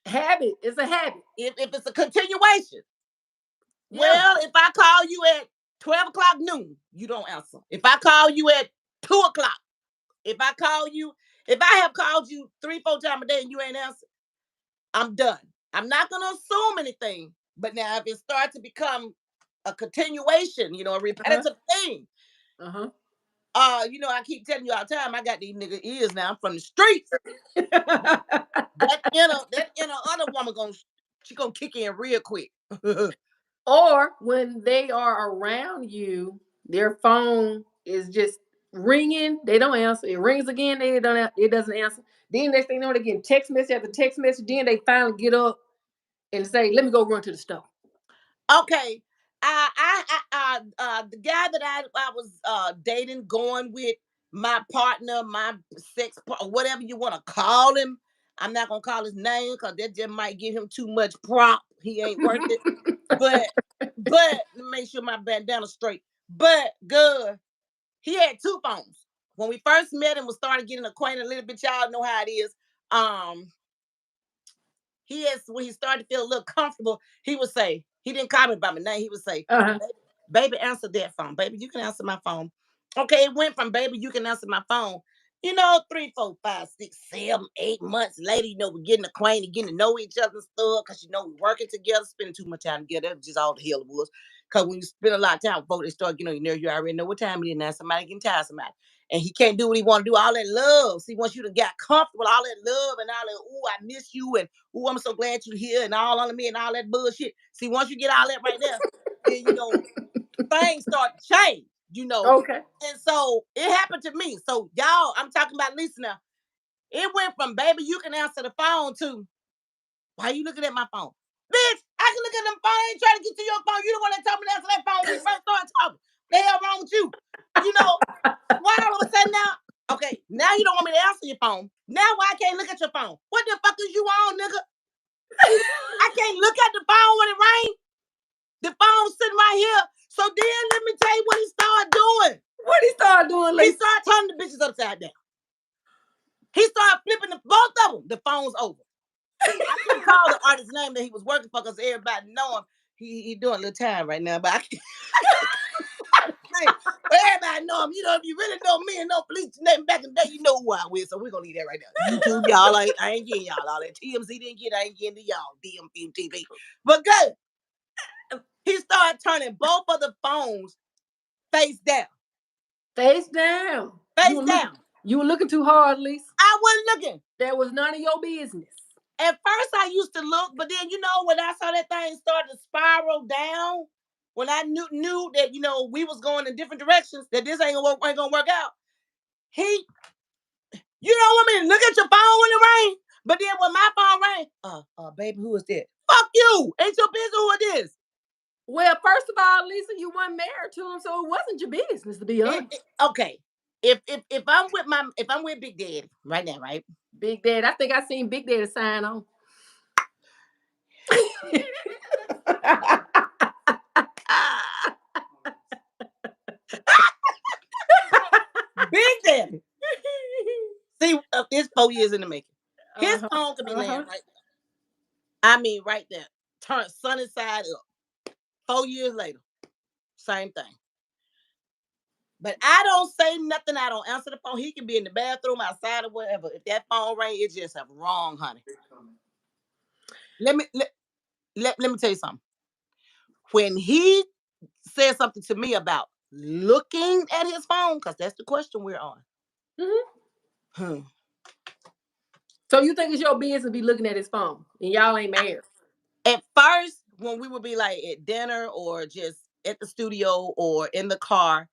habit. It's a habit. If it's a continuation, Yeah. well, if I call you at 12 o'clock noon, you don't answer. If I call you at 2 o'clock, if I call you, if I have called you 3, 4 times a day and you ain't answered, I'm done. I'm not gonna assume anything. But now if it starts to become a continuation, a Uh-huh. repetitive thing, Uh-huh. I keep telling you all the time, I got these nigga ears now. I'm from the streets. That inner other woman gonna kick in real quick. Or when they are around you, their phone is just ringing. They don't answer. It rings again. They don't. It doesn't answer. Then next thing you know, they get text message after text message. Then they finally get up and say, "Let me go run to the store." Okay. The guy that I was dating, going with, my partner, my whatever you want to call him. I'm not gonna call his name because that just might give him too much prop. He ain't worth it. But let me make sure my bandana straight. But good. He had two phones. When we first met and was starting getting acquainted a little bit, y'all know how it is. Um, when he started to feel a little comfortable, he would say, he didn't call me by my name. He would say, Uh-huh. baby, answer that phone. Baby, you can answer my phone. Okay, it went from baby, you can answer my phone. 3, 4, 5, 6, 7, 8 months later, we're getting acquainted, getting to know each other and stuff, because we're working together, spending too much time together. That's just all the hell it was. Because when you spend a lot of time with folks, they start, you already know what time it is now. Somebody getting tired of somebody. And he can't do what he want to do. All that love. See, once you done got comfortable, all that love and all that, ooh, I miss you, and ooh, I'm so glad you're here, and all under me and all that bullshit. See, once you get all that right there, then things start to change. Okay. And so it happened to me. So y'all, I'm talking about Lisa now. It went from baby, you can answer the phone to why you looking at my phone? Bitch, I can look at them phone. I ain't trying to get to your phone. You the one that told me to answer that phone when we first started talking. The hell wrong with you? You know, why all of a sudden now? Okay, now you don't want me to answer your phone. Now why I can't look at your phone? What the fuck is you on, nigga? I can't look at the phone when it rains. The phone's sitting right here. So then let me tell you what he started doing. What he started doing, He Lisa? started turning the bitches upside down. He started flipping both of them. The phone's over. I couldn't call the artist's name that he was working for because everybody know him. He doing a little time right now, but I can't. But everybody know him. If you really know me and know police name back in the day, you know who I with. So we're gonna leave that right now. YouTube, y'all, I ain't getting y'all all that. TMZ didn't get, I ain't getting to y'all. DMTV. But good. He started turning both of the phones face down. Face down. Face down. You were looking too hard, Lisa. I wasn't looking. That was none of your business. At first, I used to look, but then when I saw that thing start to spiral down, when I knew that we was going in different directions, that this ain't gonna work out. You don't want me to look at your phone when it rings, but then when my phone rang, baby, who is that? Fuck you! Ain't your business who it is. Well, first of all, Lisa, you weren't married to him, so it wasn't your business, to be honest. Okay, if I'm with Big Daddy right now, right? Big Daddy, I think I seen Big Daddy sign on. Big Daddy. See, it's 4 years in the making. His phone could be laying right there. I mean, right there. Turn sunny side up. 4 years later, same thing. But I don't say nothing. I don't answer the phone. He can be in the bathroom, outside, or whatever. If that phone rang, it's just wrong, honey. Let me tell you something. When he said something to me about looking at his phone, because that's the question we're on. Mm-hmm. So you think it's your business to be looking at his phone, and y'all ain't married? At first, when we would be like at dinner or just at the studio or in the car,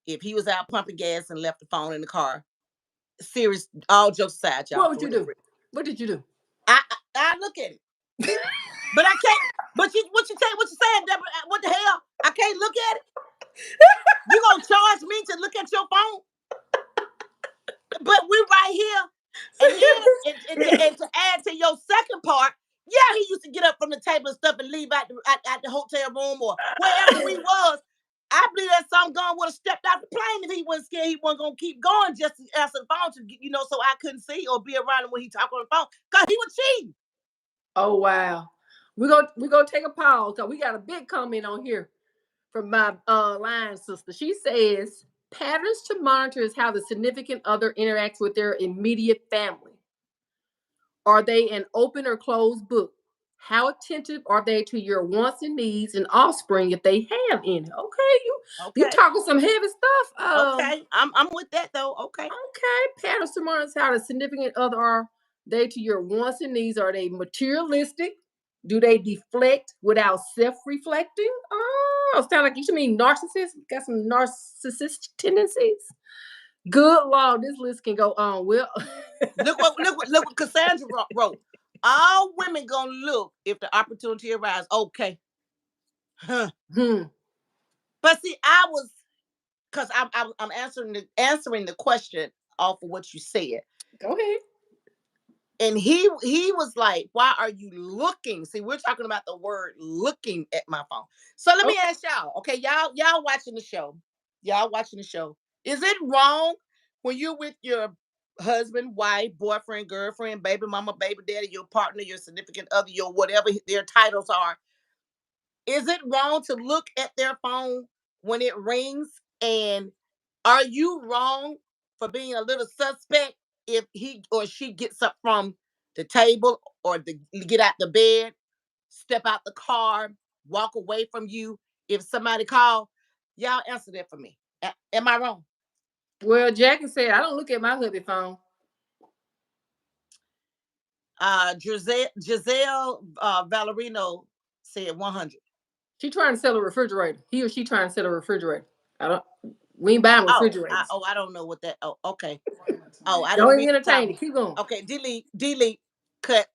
if he was out pumping gas and left the phone in the car, serious, all jokes aside, y'all. What would you do? What did you do? I look at it, but I can't. But what you saying, Debra? What the hell? I can't look at it. You gonna charge me to look at your phone? But we right here, and to add to your second part, yeah, he used to get up from the table and stuff and leave out the hotel room or wherever we was. I believe that some gun would have stepped out the plane if he wasn't scared he wasn't gonna keep going just to answer the phone to so I couldn't see or be around him when he talked on the phone because he was cheating. Oh wow, we're gonna take a pause because we got a big comment on here from my line sister. She says patterns to monitor is how the significant other interacts with their immediate family. Are they an open or closed book? How attentive are they to your wants and needs and offspring if they have any? Okay, you talking some heavy stuff. Okay, I'm with that though. Okay. Patterns to monitor is how the significant other are they to your wants and needs. Are they materialistic? Do they deflect without self-reflecting? Oh, sound like you mean narcissist. Got some narcissist tendencies. Good Lord, this list can go on. Well, look what Cassandra wrote. All women gonna look if the opportunity arises. Okay. Huh. But see, I was because I'm answering the question off of what you said. Go ahead. And he was like, why are you looking? See, we're talking about the word looking at my phone. So let me ask y'all, okay, y'all watching the show. Is it wrong when you're with your husband, wife, boyfriend, girlfriend, baby mama, baby daddy, your partner, your significant other, your whatever their titles are? Is it wrong to look at their phone when it rings? And are you wrong for being a little suspect if he or she gets up from the table or get out the bed, step out the car, walk away from you? If somebody call, y'all answer that for me. Am I wrong? Well, Jackie said, I don't look at my hubby phone. Giselle Valerino said 100. She trying to sell a refrigerator. He or she trying to sell a refrigerator. We ain't buying refrigerators. I don't know what that. Oh, okay. Oh, I don't didn't even entertain it. Keep going. Okay, delete, cut.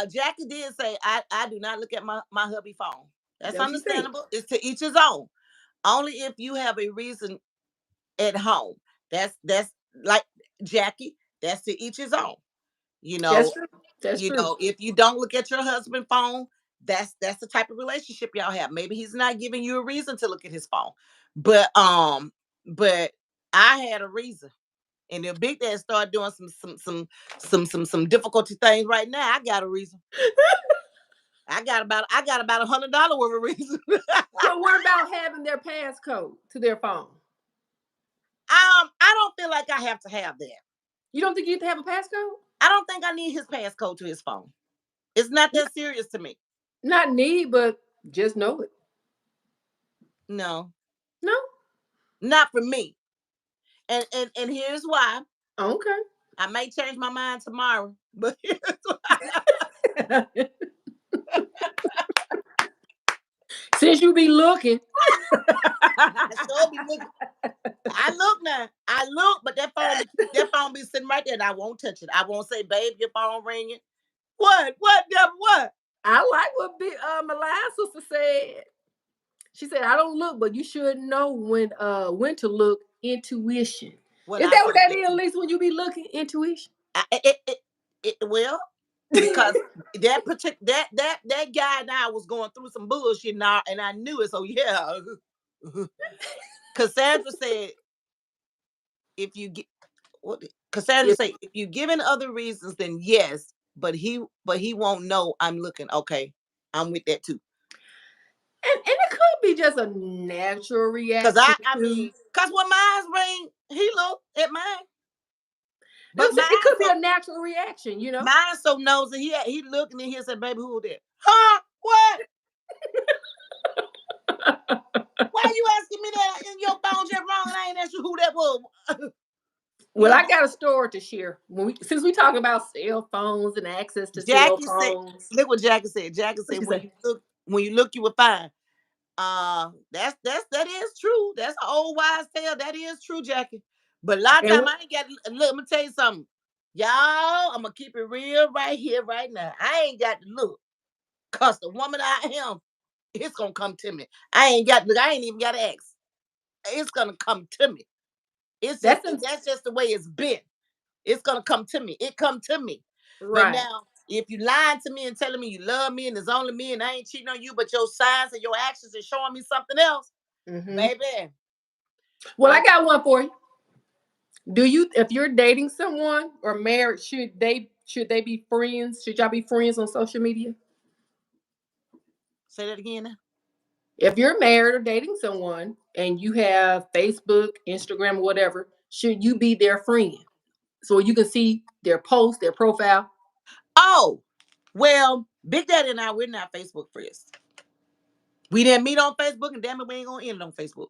Jackie did say I do not look at my hubby phone. That's understandable. It's to each his own. Only if you have a reason at home. That's like Jackie. That's to each his own. That's true. That's true. If you don't look at your husband's phone, that's the type of relationship y'all have. Maybe he's not giving you a reason to look at his phone, but I had a reason. And if Big Dad started doing some difficulty things right now, I got a reason. I got about $100 worth of reason. So what about having their passcode to their phone? I don't feel like I have to have that. You don't think you have to have a passcode? I don't think I need his passcode to his phone. It's not that serious to me. Not need, but just know it. No. No. Not for me. And here's why. Okay. I may change my mind tomorrow, but here's why. See, Since you be looking. I sure be looking. I look now. I look, but that phone be sitting right there, and I won't touch it. I won't say, "Babe, your phone ringing." What? What, Deborah? What? I like what Malaya sister said. She said, "I don't look, but you should know when to look." Intuition. Well, Is I that what think that that is? At too. least when you be looking, intuition. Well, because that particular that guy and I was going through some bullshit now, and I knew it. So yeah, Cassandra said, if you get what Cassandra If, said, if you giving other reasons, then yes, but he won't know I'm looking. Okay, I'm with that too. and it could be just a natural Cause reaction I to. mean, cause when mine's ring, he looked at mine, but It could be a natural reaction, you know. mine's so nosy. He looking and he said, "Baby, who that? Huh? What? Why you asking me that in your phone just wrong and I ain't asked you who that was?" Well, Look, I got a story to share. Since we talk about cell phones and access to cell Jackie said, phones, look what Jackie said. Jackie what said, she say? when you look, you will find. That is true. That's an old wise tale. That is true, Jackie. But a lot of And time I ain't got. Look, let me tell you something, y'all. I'm gonna keep it real right here, right now. I ain't got to look, cause the woman I am, it's gonna come to me. I ain't got. Look, I ain't even got to ask. It's gonna come to me. that's in, That's just the way it's been. It's gonna come to me. It come to me. But right. now, if you lying to me and telling me you love me and it's only me and I ain't cheating on you, but your signs and your actions is showing me something else, Hmm. baby. Well, I Oh, got one for you. If you're dating someone or married, should they be friends? Should y'all be friends on social media? say that again now. If you're married or dating someone and you have Facebook, Instagram, or whatever, should you be their friend so you can see their post, their profile? Oh, well, Big Daddy and I, we're not Facebook friends. We didn't meet on Facebook, and damn it, we ain't gonna end it on Facebook.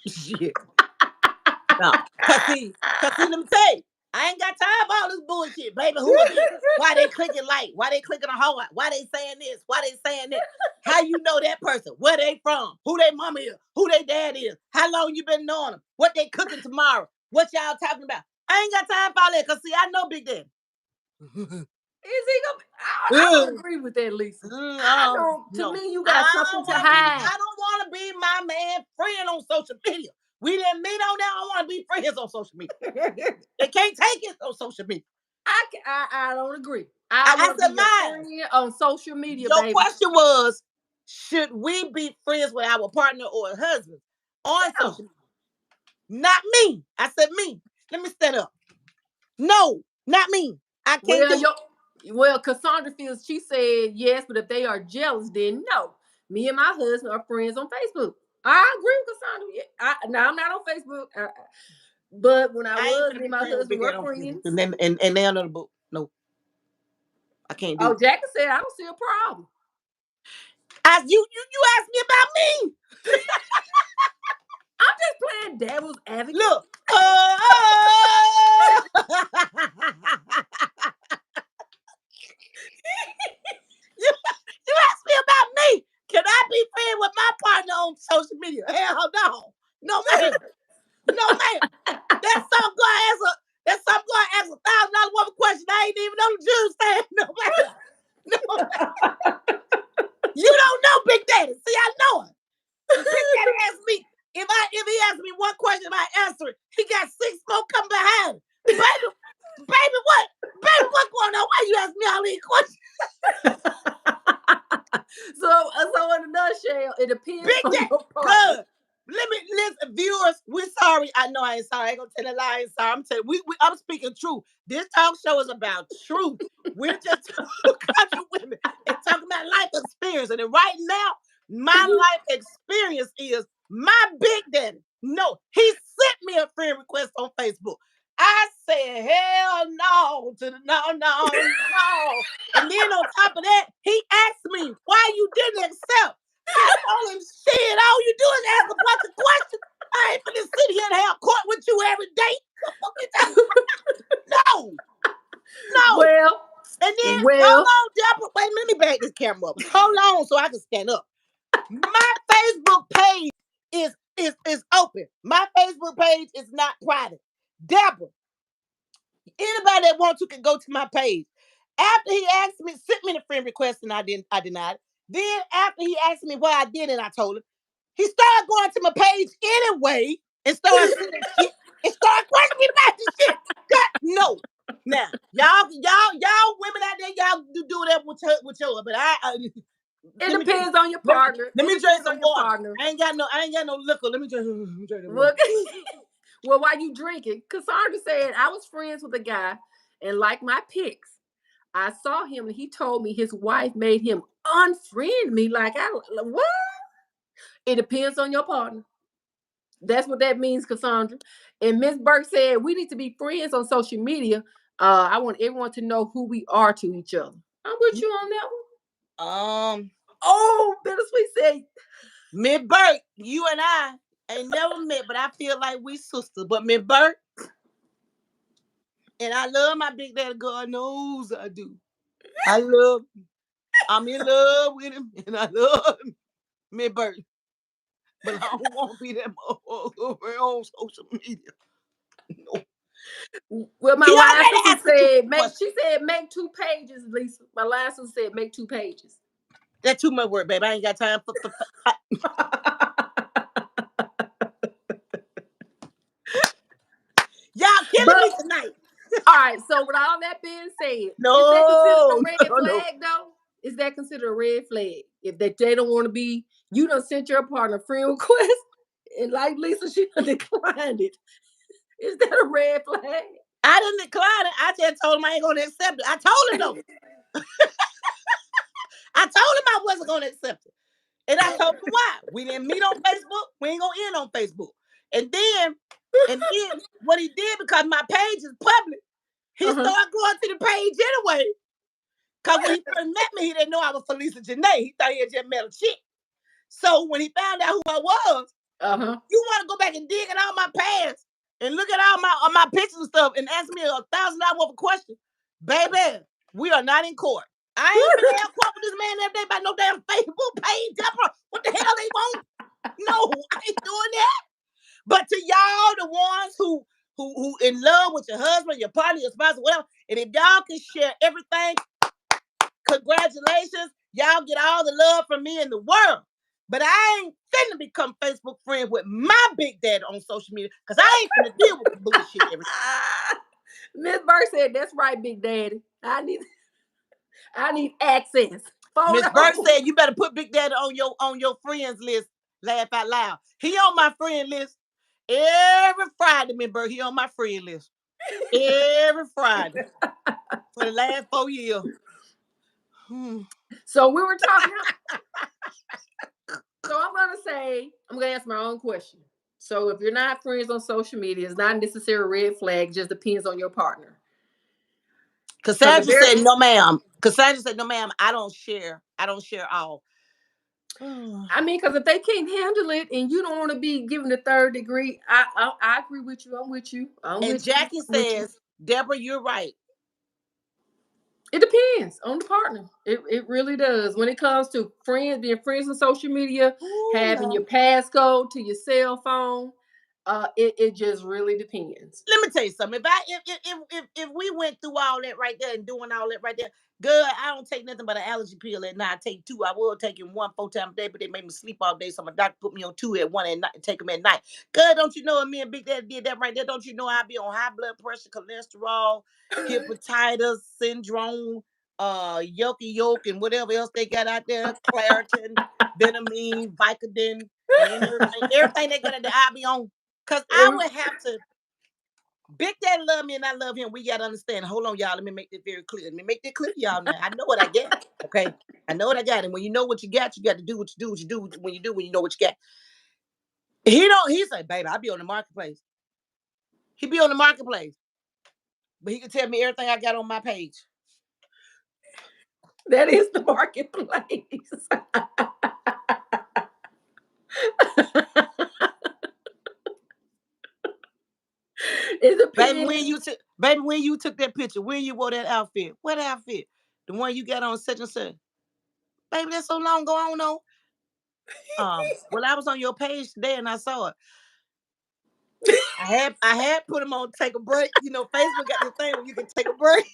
Shit. No. Cause see, let me tell you, I ain't got time for all this bullshit, baby. Who are they? Why they clicking like? Why they clicking a heart? Why they saying this? Why they saying that? How you know that person? Where they from? Who they mama is? Who they dad is? How long you been knowing them? What they cooking tomorrow? What y'all talking about? I ain't got time for all that, cause see, I know Big Daddy. Is he gonna? I don't agree with that, Lisa. I don't. To No, me, you got I something don't to want to be. hide. I don't want to be my man friend on social media. We didn't meet on that. I want to be friends on social media. They can't take it on social media. I don't agree. I I want to said be your mine. friend on social media, Your baby. question was, should we be friends with our partner or husband on No. social media? Not me. I said me. Let me stand up. No, not me. I can't Well, do it. Cassandra feels she said yes, but if they are jealous, then no. Me and my husband are friends on Facebook. I agree with Cassandra. Yeah, now I'm not on Facebook, but when I I ain't was, gonna me and be my friends with husband Big Daddy were on Facebook. friends. And they under the book. No, I can't do Oh, it. Jackie said I don't see a problem. You asked me about me. I'm just playing devil's advocate. Look. You asked me about me. Can I be friends with my partner on social media? Hell no. No, ma'am. No, ma'am. That's some gonna ask $1,000 woman question. I ain't even know the Jews saying no, ma'am. No, ma'am. You don't know Big Daddy. See, I know him. Big Daddy asked me if he asked me one question, if I answer it, he got 6 more coming behind him. Baby, what? Baby, what's going on? Why you ask me all these questions? So in a nutshell, it depends Big on Daddy, your partner. good. Let me listen, viewers. We're sorry. I know I ain't sorry. I ain't gonna tell a lie. I ain't sorry. I'm telling I'm speaking truth. This talk show is about truth. We're just country women and talking about life experience. And then right now, my life experience is my Big Daddy. No, he sent me a friend request on Facebook. I said, hell no to the no. And then on top of that, he asked me why you didn't accept. I told him, shit, all you do is ask a bunch of questions. I ain't finna sit here and have court with you every day. No, no. Well, And then, hold well, on, Deborah. Wait, let me back this camera up. Hold on so I can stand up. My Facebook page is open. My Facebook page is not private. Debra, anybody that wants to can go to my page. After he asked me, sent me the friend request, and I denied it. Then after he asked me why I did it, I told him. He started going to my page anyway and started sending shit and started questioning me about this shit. God, no. Now, y'all women out there, y'all do whatever with yours, but it depends on your partner. Let me drink some water. I ain't got no liquor. Let me drink the water. Well, while you drinking, Cassandra said I was friends with a guy and like my pics. I saw him and he told me his wife made him unfriend me. Like, what? It depends on your partner. That's what that means, Cassandra. And Miss Burke said we need to be friends on social media. I want everyone to know who we are to each other. I'm with you on that one. Oh, Bittersweet said, Miss Burke, you and I ain't never met, but I feel like we sisters. But Miss Burke, and I love my big daddy. God knows I do. I'm in love with him, and I love him. Miss Burke. But I don't want to be that motherfucker on social media. No. Well, my last sister said, she said, make 2 pages, Lisa. My last sister said, make 2 pages. That's too much work, babe. I ain't got time for y'all killing me tonight. All right, so with all that being said, no, is that considered a red flag, though? Is that considered a red flag? If they don't want to be, you done sent your partner friend request, and like Lisa, she done declined it. Is that a red flag? I didn't decline it. I just told him I ain't gonna accept it. I told him though. I told him I wasn't gonna accept it. And I told him why. We didn't meet on Facebook. We ain't gonna end on Facebook. And then what he did, because my page is public, he started going to the page anyway. Because when he first met me, he didn't know I was Falisa Janae. He thought he had just met a chick. So when he found out who I was, you want to go back and dig in all my past and look at all my pictures and stuff and ask me $1,000 worth of questions. Baby, we are not in court. I ain't been in court with this man every day about no damn Facebook page. Debra, what the hell they want? No, I ain't doing that. But to y'all, the ones who in love with your husband, your partner, your spouse, whatever, and if y'all can share everything, congratulations. Y'all get all the love from me in the world. But I ain't finna become Facebook friends with my big daddy on social media because I ain't finna deal with the bullshit every time. Miss Burke said, that's right, big daddy. I need access. Miss Burke said you better put Big Daddy on your friends list. Laugh out loud. He on my friend list. Every Friday, Miss Burke, he on my friend list. Every Friday. For the last 4 years. So we were talking. So I'm gonna ask my own question. So if you're not friends on social media, it's not necessarily a red flag, just depends on your partner. Cassandra said, no, ma'am. Cassandra said, no, ma'am, I don't share all. I mean, because if they can't handle it and you don't want to be given the 3rd degree, I agree with you. I'm with you. And Jackie says, Debra, you're right. It depends on the partner. It really does. When it comes to being friends on social media, having your passcode to your cell phone, it just really depends. Let me tell you something. If we went through all that right there and doing all that right there, good. I don't take nothing but an allergy pill at night. I take 2. I will take 1 4 times a day, but they made me sleep all day, so my doctor put me on 2 at 1 at night and take them at night. Good. Don't you know if me and Big Daddy did that right there? Don't you know I'd be on high blood pressure, cholesterol, hepatitis syndrome, yolk, and whatever else they got out there, Claritin, Benamine, Vicodin, and everything they got at the I be on. Because I would have to. Big Daddy love me and I love him. We got to understand. Hold on, y'all. Let me make this very clear. Let me make this clear, y'all. Now, I know what I got. Okay? I know what I got. And when you know what you got to do what you do when you know what you got. He say, baby, I be on the marketplace. He be on the marketplace. But he can tell me everything I got on my page. That is the marketplace. Baby, when you took that picture, when you wore that outfit, what outfit? The one you got on such and such. Baby, that's so long ago. I don't know. Well, I was on your page today and I saw it. I had put them on take a break. You know, Facebook got this thing where you can take a break.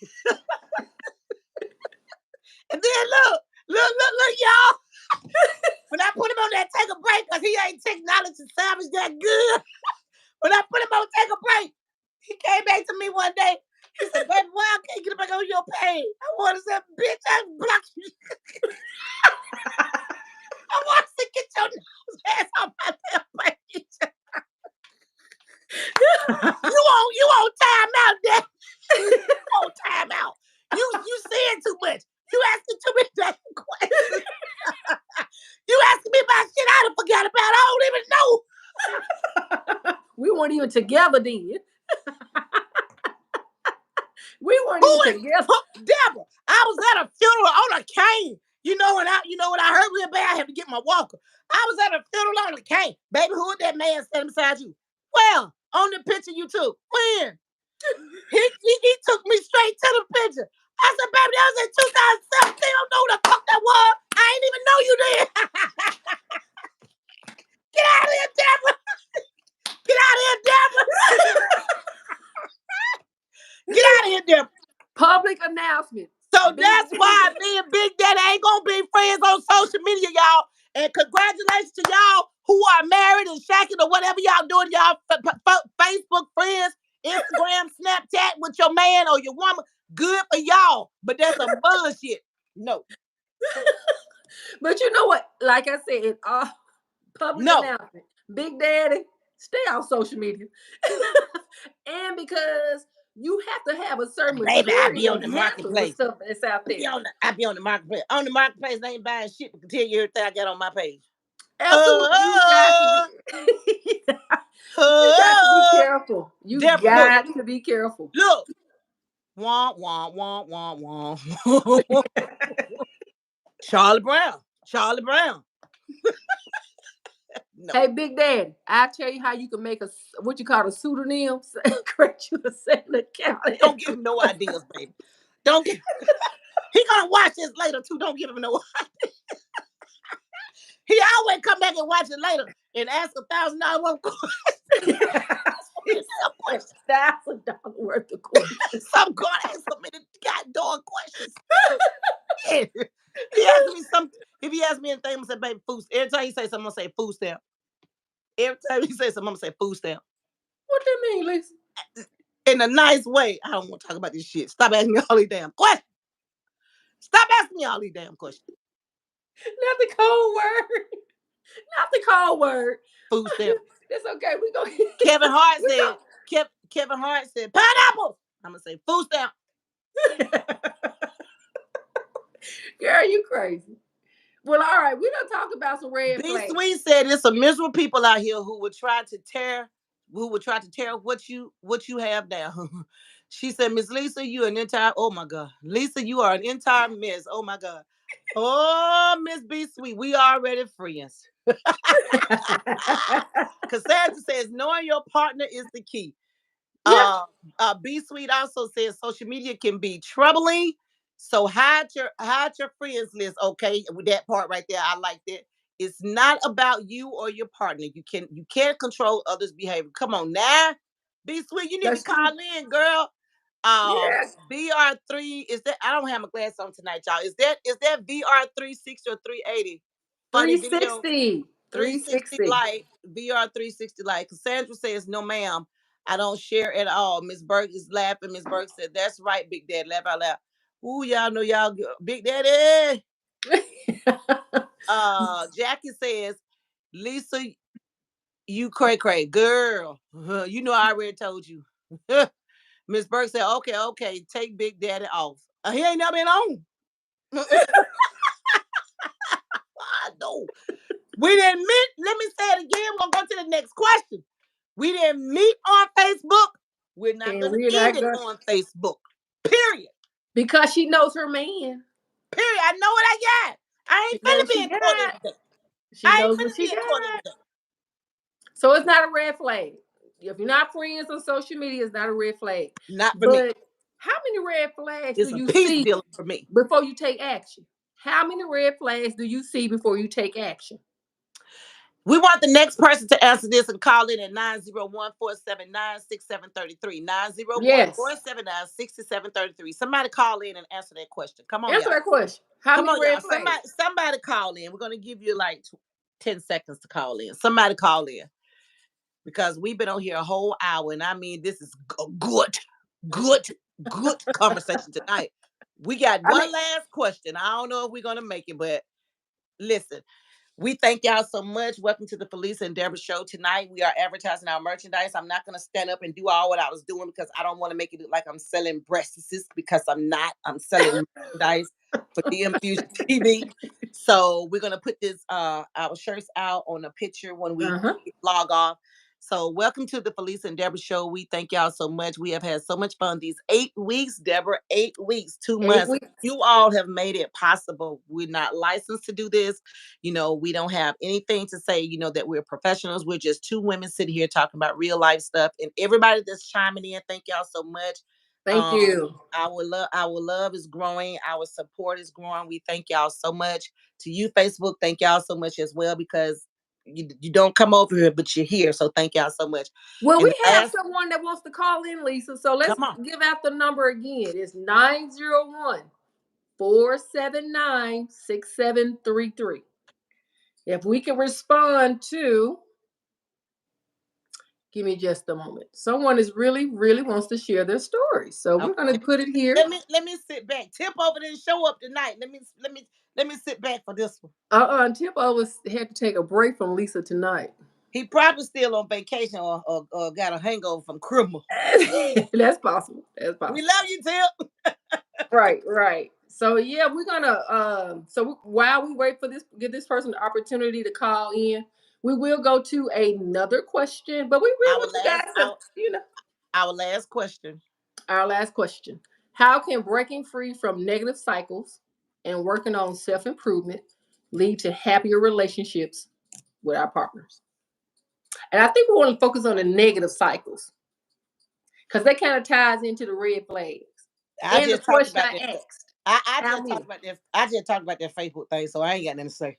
And then look, y'all. When I put him on that take a break, because he ain't technology savage that good. When I put him on take a break, he came back to me one day. He said, baby, why I can't get back on your page? I want to say, bitch, I blocked you. I want to get your nose ass on my damn page. You on time out, Dad. You on time out. You saying too much. You asking too many damn questions. You asking me about shit I done forgot about. I don't even know. We weren't even together then. We weren't even together. Debra, I was at a funeral on a cane. You know when I hurt real bad, I had to get my walker. I was at a funeral on a cane. Baby, who was that man standing beside you? Well, on the picture you took. When? He took me straight to the picture. I said, baby, that was in 2017. I don't know who the fuck that was. I ain't even know you did. Get out of here, Debra. Get out of here, Debra. Get out of here, Debra. Public announcement. So that's why me and Big Daddy ain't gonna be friends on social media, y'all. And congratulations to y'all who are married and shacking or whatever y'all doing, y'all Facebook friends, Instagram, Snapchat with your man or your woman. Good for y'all, but that's some bullshit. No. But you know what? Like I said, public announcement. Big Daddy, stay off social media. And because you have to have a certain baby, I be on the marketplace. Stuff that's out there. I be on the marketplace. On the marketplace, I ain't buying shit, but can tell you everything I got on my page. Absolutely. You got to be careful. You got to be careful. Look. Wah, wah, wah, wah, wah. Charlie Brown. No. Hey, Big Daddy, I'll tell you how you can make what you call a pseudonym. Create you a second account. Don't give him no ideas, baby. Don't give. He gonna watch this later too. Don't give him no ideas. He always come back and watch it later and ask $1,000 question. $1,000 worth of questions. Some God ask so many goddamn questions. Yeah. He asked me something. If he asked me anything, I'm gonna say, baby, food. Every time he say something, I'm gonna say food stamp. Every time he say something, I'm gonna say food stamp. What that mean, Lisa? In a nice way. I don't want to talk about this shit. Stop asking me all these damn questions. Stop asking me all these damn questions. Not the cold word. Not the cold word. Food stamp. It's okay. We go. Kevin Hart said. Kevin Hart said pineapple. I'm gonna say food stamp. Girl, you crazy. Well, all right, we done talk about some red flags. B-Sweet said there's some miserable people out here who would try to tear what you have down. She said, Miss Lisa, you an entire, oh my God. Lisa, you are an entire mess. Oh my God. Oh, Miss B-Sweet, we already friends. Cassandra says, knowing your partner is the key. Yeah. B-Sweet also says social media can be troubling. So hide your friends list. Okay, with that part right there, I like that. It's not about you or your partner. You can't control others' behavior. Come on now, B-Sweet, you need to call in, girl. Yes. VR3 is that? I don't have my glass on tonight, y'all. Is that VR 360 or 380? 360. 360 light, VR 360 light. Cassandra says, no, ma'am, I don't share at all. Miss Burke is laughing. Miss Burke said, that's right, Big Daddy. Laugh out loud. Ooh, y'all know y'all, Big Daddy. Jackie says, Lisa, you cray, girl. You know I already told you. Miss Burke said, okay, take Big Daddy off. He ain't never been on. I know. We didn't meet. Let me say it again. We're going to go to the next question. We didn't meet on Facebook. We're not going to end it on Facebook. Period. Because she knows her man. Period. I know what I got. I ain't finna be in court every day. She knows what she got. So it's not a red flag. If you're not friends on social media, it's not a red flag. Not for me. How many red flags do you see for me before you take action? How many red flags do you see before you take action? We want the next person to answer this and call in at 901-479-6733. Nine zero one Yes. four seven nine 6733. Somebody call in and answer that question. Come on, Answer y'all. that question. How Come many on, y'all. red flags? Somebody call in. We're gonna give you like 10 seconds to call in. Somebody call in. Because we've been on here a whole hour, and I mean, this is good, good, good conversation tonight. We got I mean, one last question. I don't know if we're gonna make it, but listen, we thank y'all so much. Welcome to the Falisa and Debra show tonight. We are advertising our merchandise. I'm not going to stand up and do all what I was doing because I don't want to make it look like I'm selling breasts because I'm not. I'm selling merchandise for DM Fusion TV. So we're going to put this our shirts out on a picture when we uh-huh. log off. So welcome to the Falisa and Debra show. We thank y'all so much. We have had so much fun these 8 weeks, Debra. 8 weeks, 2 months. 8 weeks. You all have made it possible. We're not licensed to do this. We don't have anything to say, that we're professionals. We're just two women sitting here talking about real life stuff. And everybody that's chiming in, thank y'all so much. Thank you. Our love is growing. Our support is growing. We thank y'all so much. To you, Facebook, thank y'all so much as well because you don't come over here, but you're here. So thank y'all so much. Well, And we the have last, someone that wants to call in, Lisa. So let's come on. give out the number again. It's 901-479-6733. If we can respond to, give me just a moment. Someone is really, really wants to share their story. So we're going Okay. to put it here. Let me sit back. Tip over there and show up tonight. Let me sit back for this one. Tip was had to take a break from Lisa tonight. He probably still on vacation or got a hangover from criminal. That's possible. That's We possible. love you, Tip. Right, right. So yeah, we're gonna while we wait for this, give this person the opportunity to call in. We will go to another question, but we really Our want you guys last to, our, our last question. our last question. How can breaking free from negative cycles and working on self-improvement lead to happier relationships with our partners? And I think we want to focus on the negative cycles because that kind of ties into the red flags I and the just talked question about I that. asked. I How just talked many? about that. I just talked about that Facebook thing, so I ain't got nothing to say.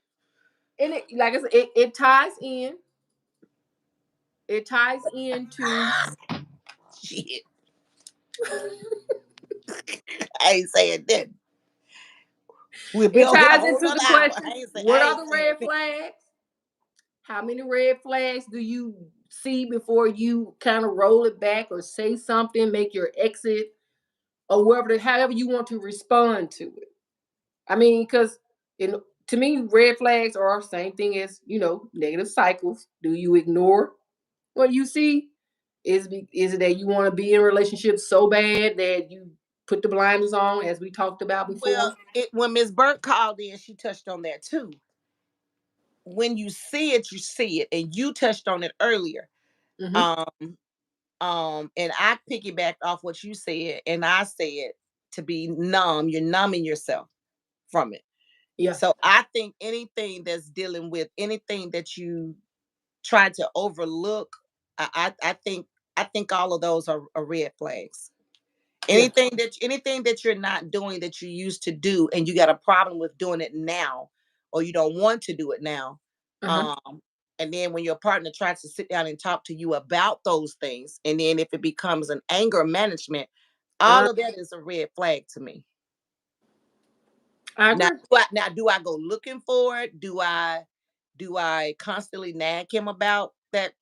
And it, like I said, it ties in. It ties into. Shit. I ain't saying that. We'll be It on here a ties whole into other the hour. question: I what are ain't the saying red that. flags? How many red flags do you see before you kind of roll it back or say something, make your exit, or however you want to respond to it? I mean, because in to me, red flags are the same thing as negative cycles. Do you ignore what you see? Is it that you want to be in a relationship so bad that you put the blinders on, as we talked about before? Well, when Miss Burke called in, she touched on that too. When you see it, and you touched on it earlier. Mm-hmm. Um, and I piggybacked off what you said, and I said to be numb. You're numbing yourself from it. Yeah. So I think anything that's dealing with anything that you try to overlook, I think all of those are red flags. Yeah. Anything that you're not doing that you used to do and you got a problem with doing it now, or you don't want to do it now. Uh-huh. um and then when your partner tries to sit down and talk to you about those things, and then if it becomes an anger management, Uh, all of that is a red flag to me. I Now agree. do I go looking for it? Do I constantly nag him about that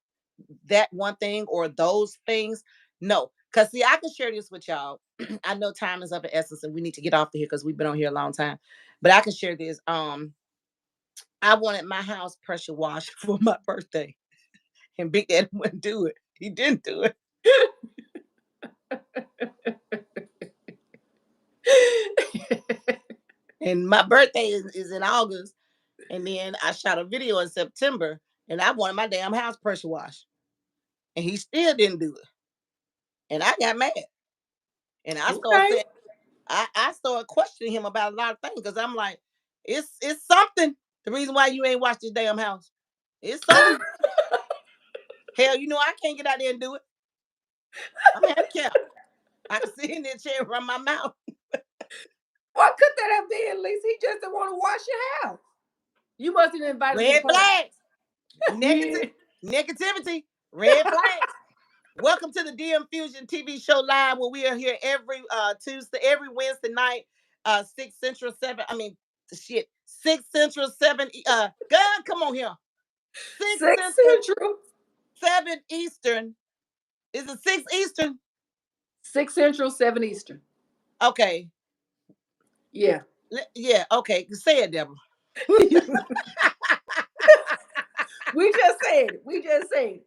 one thing or those things? No, because see, I can share this with y'all. I know time is up at essence, and we need to get off of here because we've been on here a long time. But I can share this. I wanted my house pressure washed for my birthday, and Big Daddy wouldn't do it. He didn't do it. And my birthday is in August, and then I shot a video in September, and I wanted my damn house pressure washed, and he still didn't do it, and I got mad, and I started Okay. saying, I started questioning him about a lot of things because I'm like, it's something. The reason why you ain't washed this damn house, it's something. Hell, I can't get out there and do it. I'm handicapped. I can sit in that chair and run my mouth. What could that have been, Lisa? He just didn't want to wash your house. You must have invited him to the Red party. flags. Yeah. Negativity. Red flags. Welcome to the DM Fusion TV show live, where we are here every Tuesday, every Wednesday night, 6 Central, 7. I mean, shit, 6 Central, 7. God, come on here. 6 6 Central, Central. 7 Eastern. Is it 6 Eastern? 6 Central, 7 Eastern. Okay. Yeah. Yeah, okay. Say it, Deborah. We just said it. We just said it.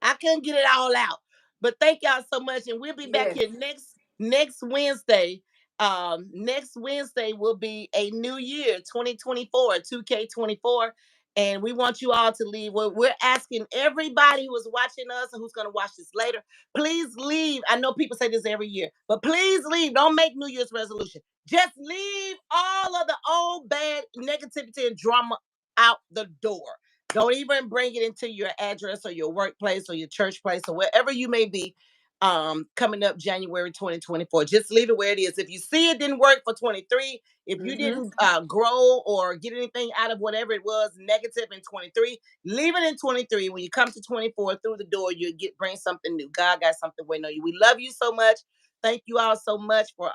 I couldn't get it all out. But thank y'all so much. And we'll be back Yes. here next Wednesday. Next Wednesday will be a new year, 2024, 2K24. And we want you all to leave. We're asking everybody who is watching us and who's going to watch this later, please leave. I know people say this every year, but please leave. Don't make New Year's resolution. Just leave all of the old bad negativity and drama out the door. Don't even bring it into your address or your workplace or your church place or wherever you may be, coming up January 2024. Just leave it where it is. If you see it didn't work for 23, if you didn't grow or get anything out of whatever it was negative in 23, leave it in 23. When you come to 24 through the door, you bring something new. God got something waiting on you. We love you so much. Thank you all so much for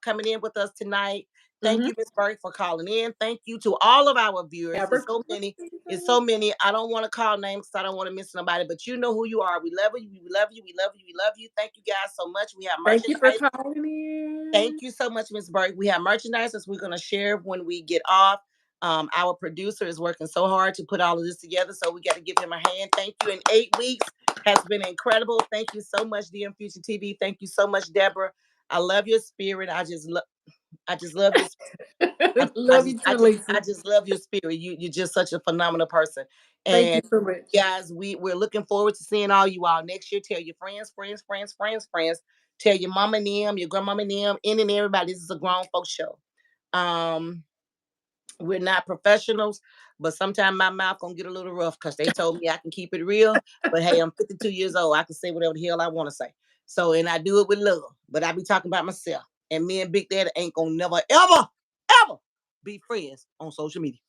coming in with us tonight. Thank you, Ms. Burke, for calling in. Thank you to all of our viewers. It's so many. It's so many. I don't want to call names because I don't want to miss nobody, but you know who you are. We love you. We love you. We love you. We love you. Thank you guys so much. We have Thank you for merchandise. calling in. Thank you so much, Ms. Burke. We have merchandise that we're going to share when we get off. Our producer is working so hard to put all of this together, so we got to give him a hand. Thank you. In 8 weeks has been incredible. Thank you so much, DM Future TV. Thank you so much, Deborah. I love your spirit. I just love your Love you too, Lisa. I just love your spirit. You're just such a phenomenal person. Thank you And so much. guys, we're looking forward to seeing all you all next year. Tell your friends, friends, friends, friends, friends. Tell your mama and them, your grandmama and them, any and everybody. This is a grown folks show. Um, we're not professionals, but sometimes my mouth gonna get a little rough because they told me I can keep it real. But hey, I'm 52 years old. I can say whatever the hell I want to say. So, and I do it with love. But I be talking about myself. And me and Big Daddy ain't gonna never, ever, ever be friends on social media.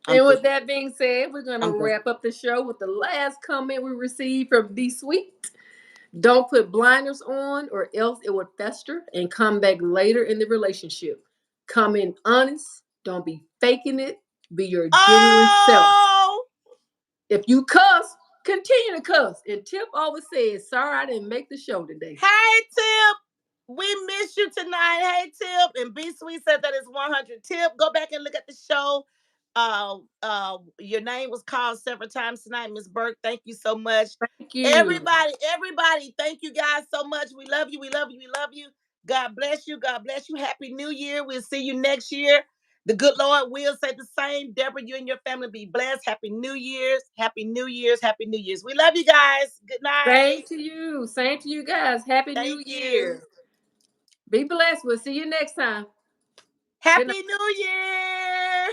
And with that being said, we're going to I'm wrap up the show with the last comment we received from Be Sweet. Don't put blinders on, or else it would fester and come back later in the relationship. Come in honest. Don't be faking it. Be your genuine self. If you cuss, continue to cuss. And Tip always says, "Sorry, I didn't make the show today." Hey, Tip. We miss you tonight. Hey, Tip. And B Sweet said that is 100. Tip, go back and look at the show. Your name was called several times tonight, Miss Burke. Thank you so much. Thank you. Everybody, thank you guys so much. We love you. We love you. We love you. God bless you. God bless you. Happy New Year. We'll see you next year. The good Lord will say the same. Deborah, you and your family be blessed. Happy New Year's. Happy New Year's. Happy New Year's. We love you guys. Good night. Same to you. Same to you guys. Happy New Year. Be blessed. We'll see you next time. Happy New Year.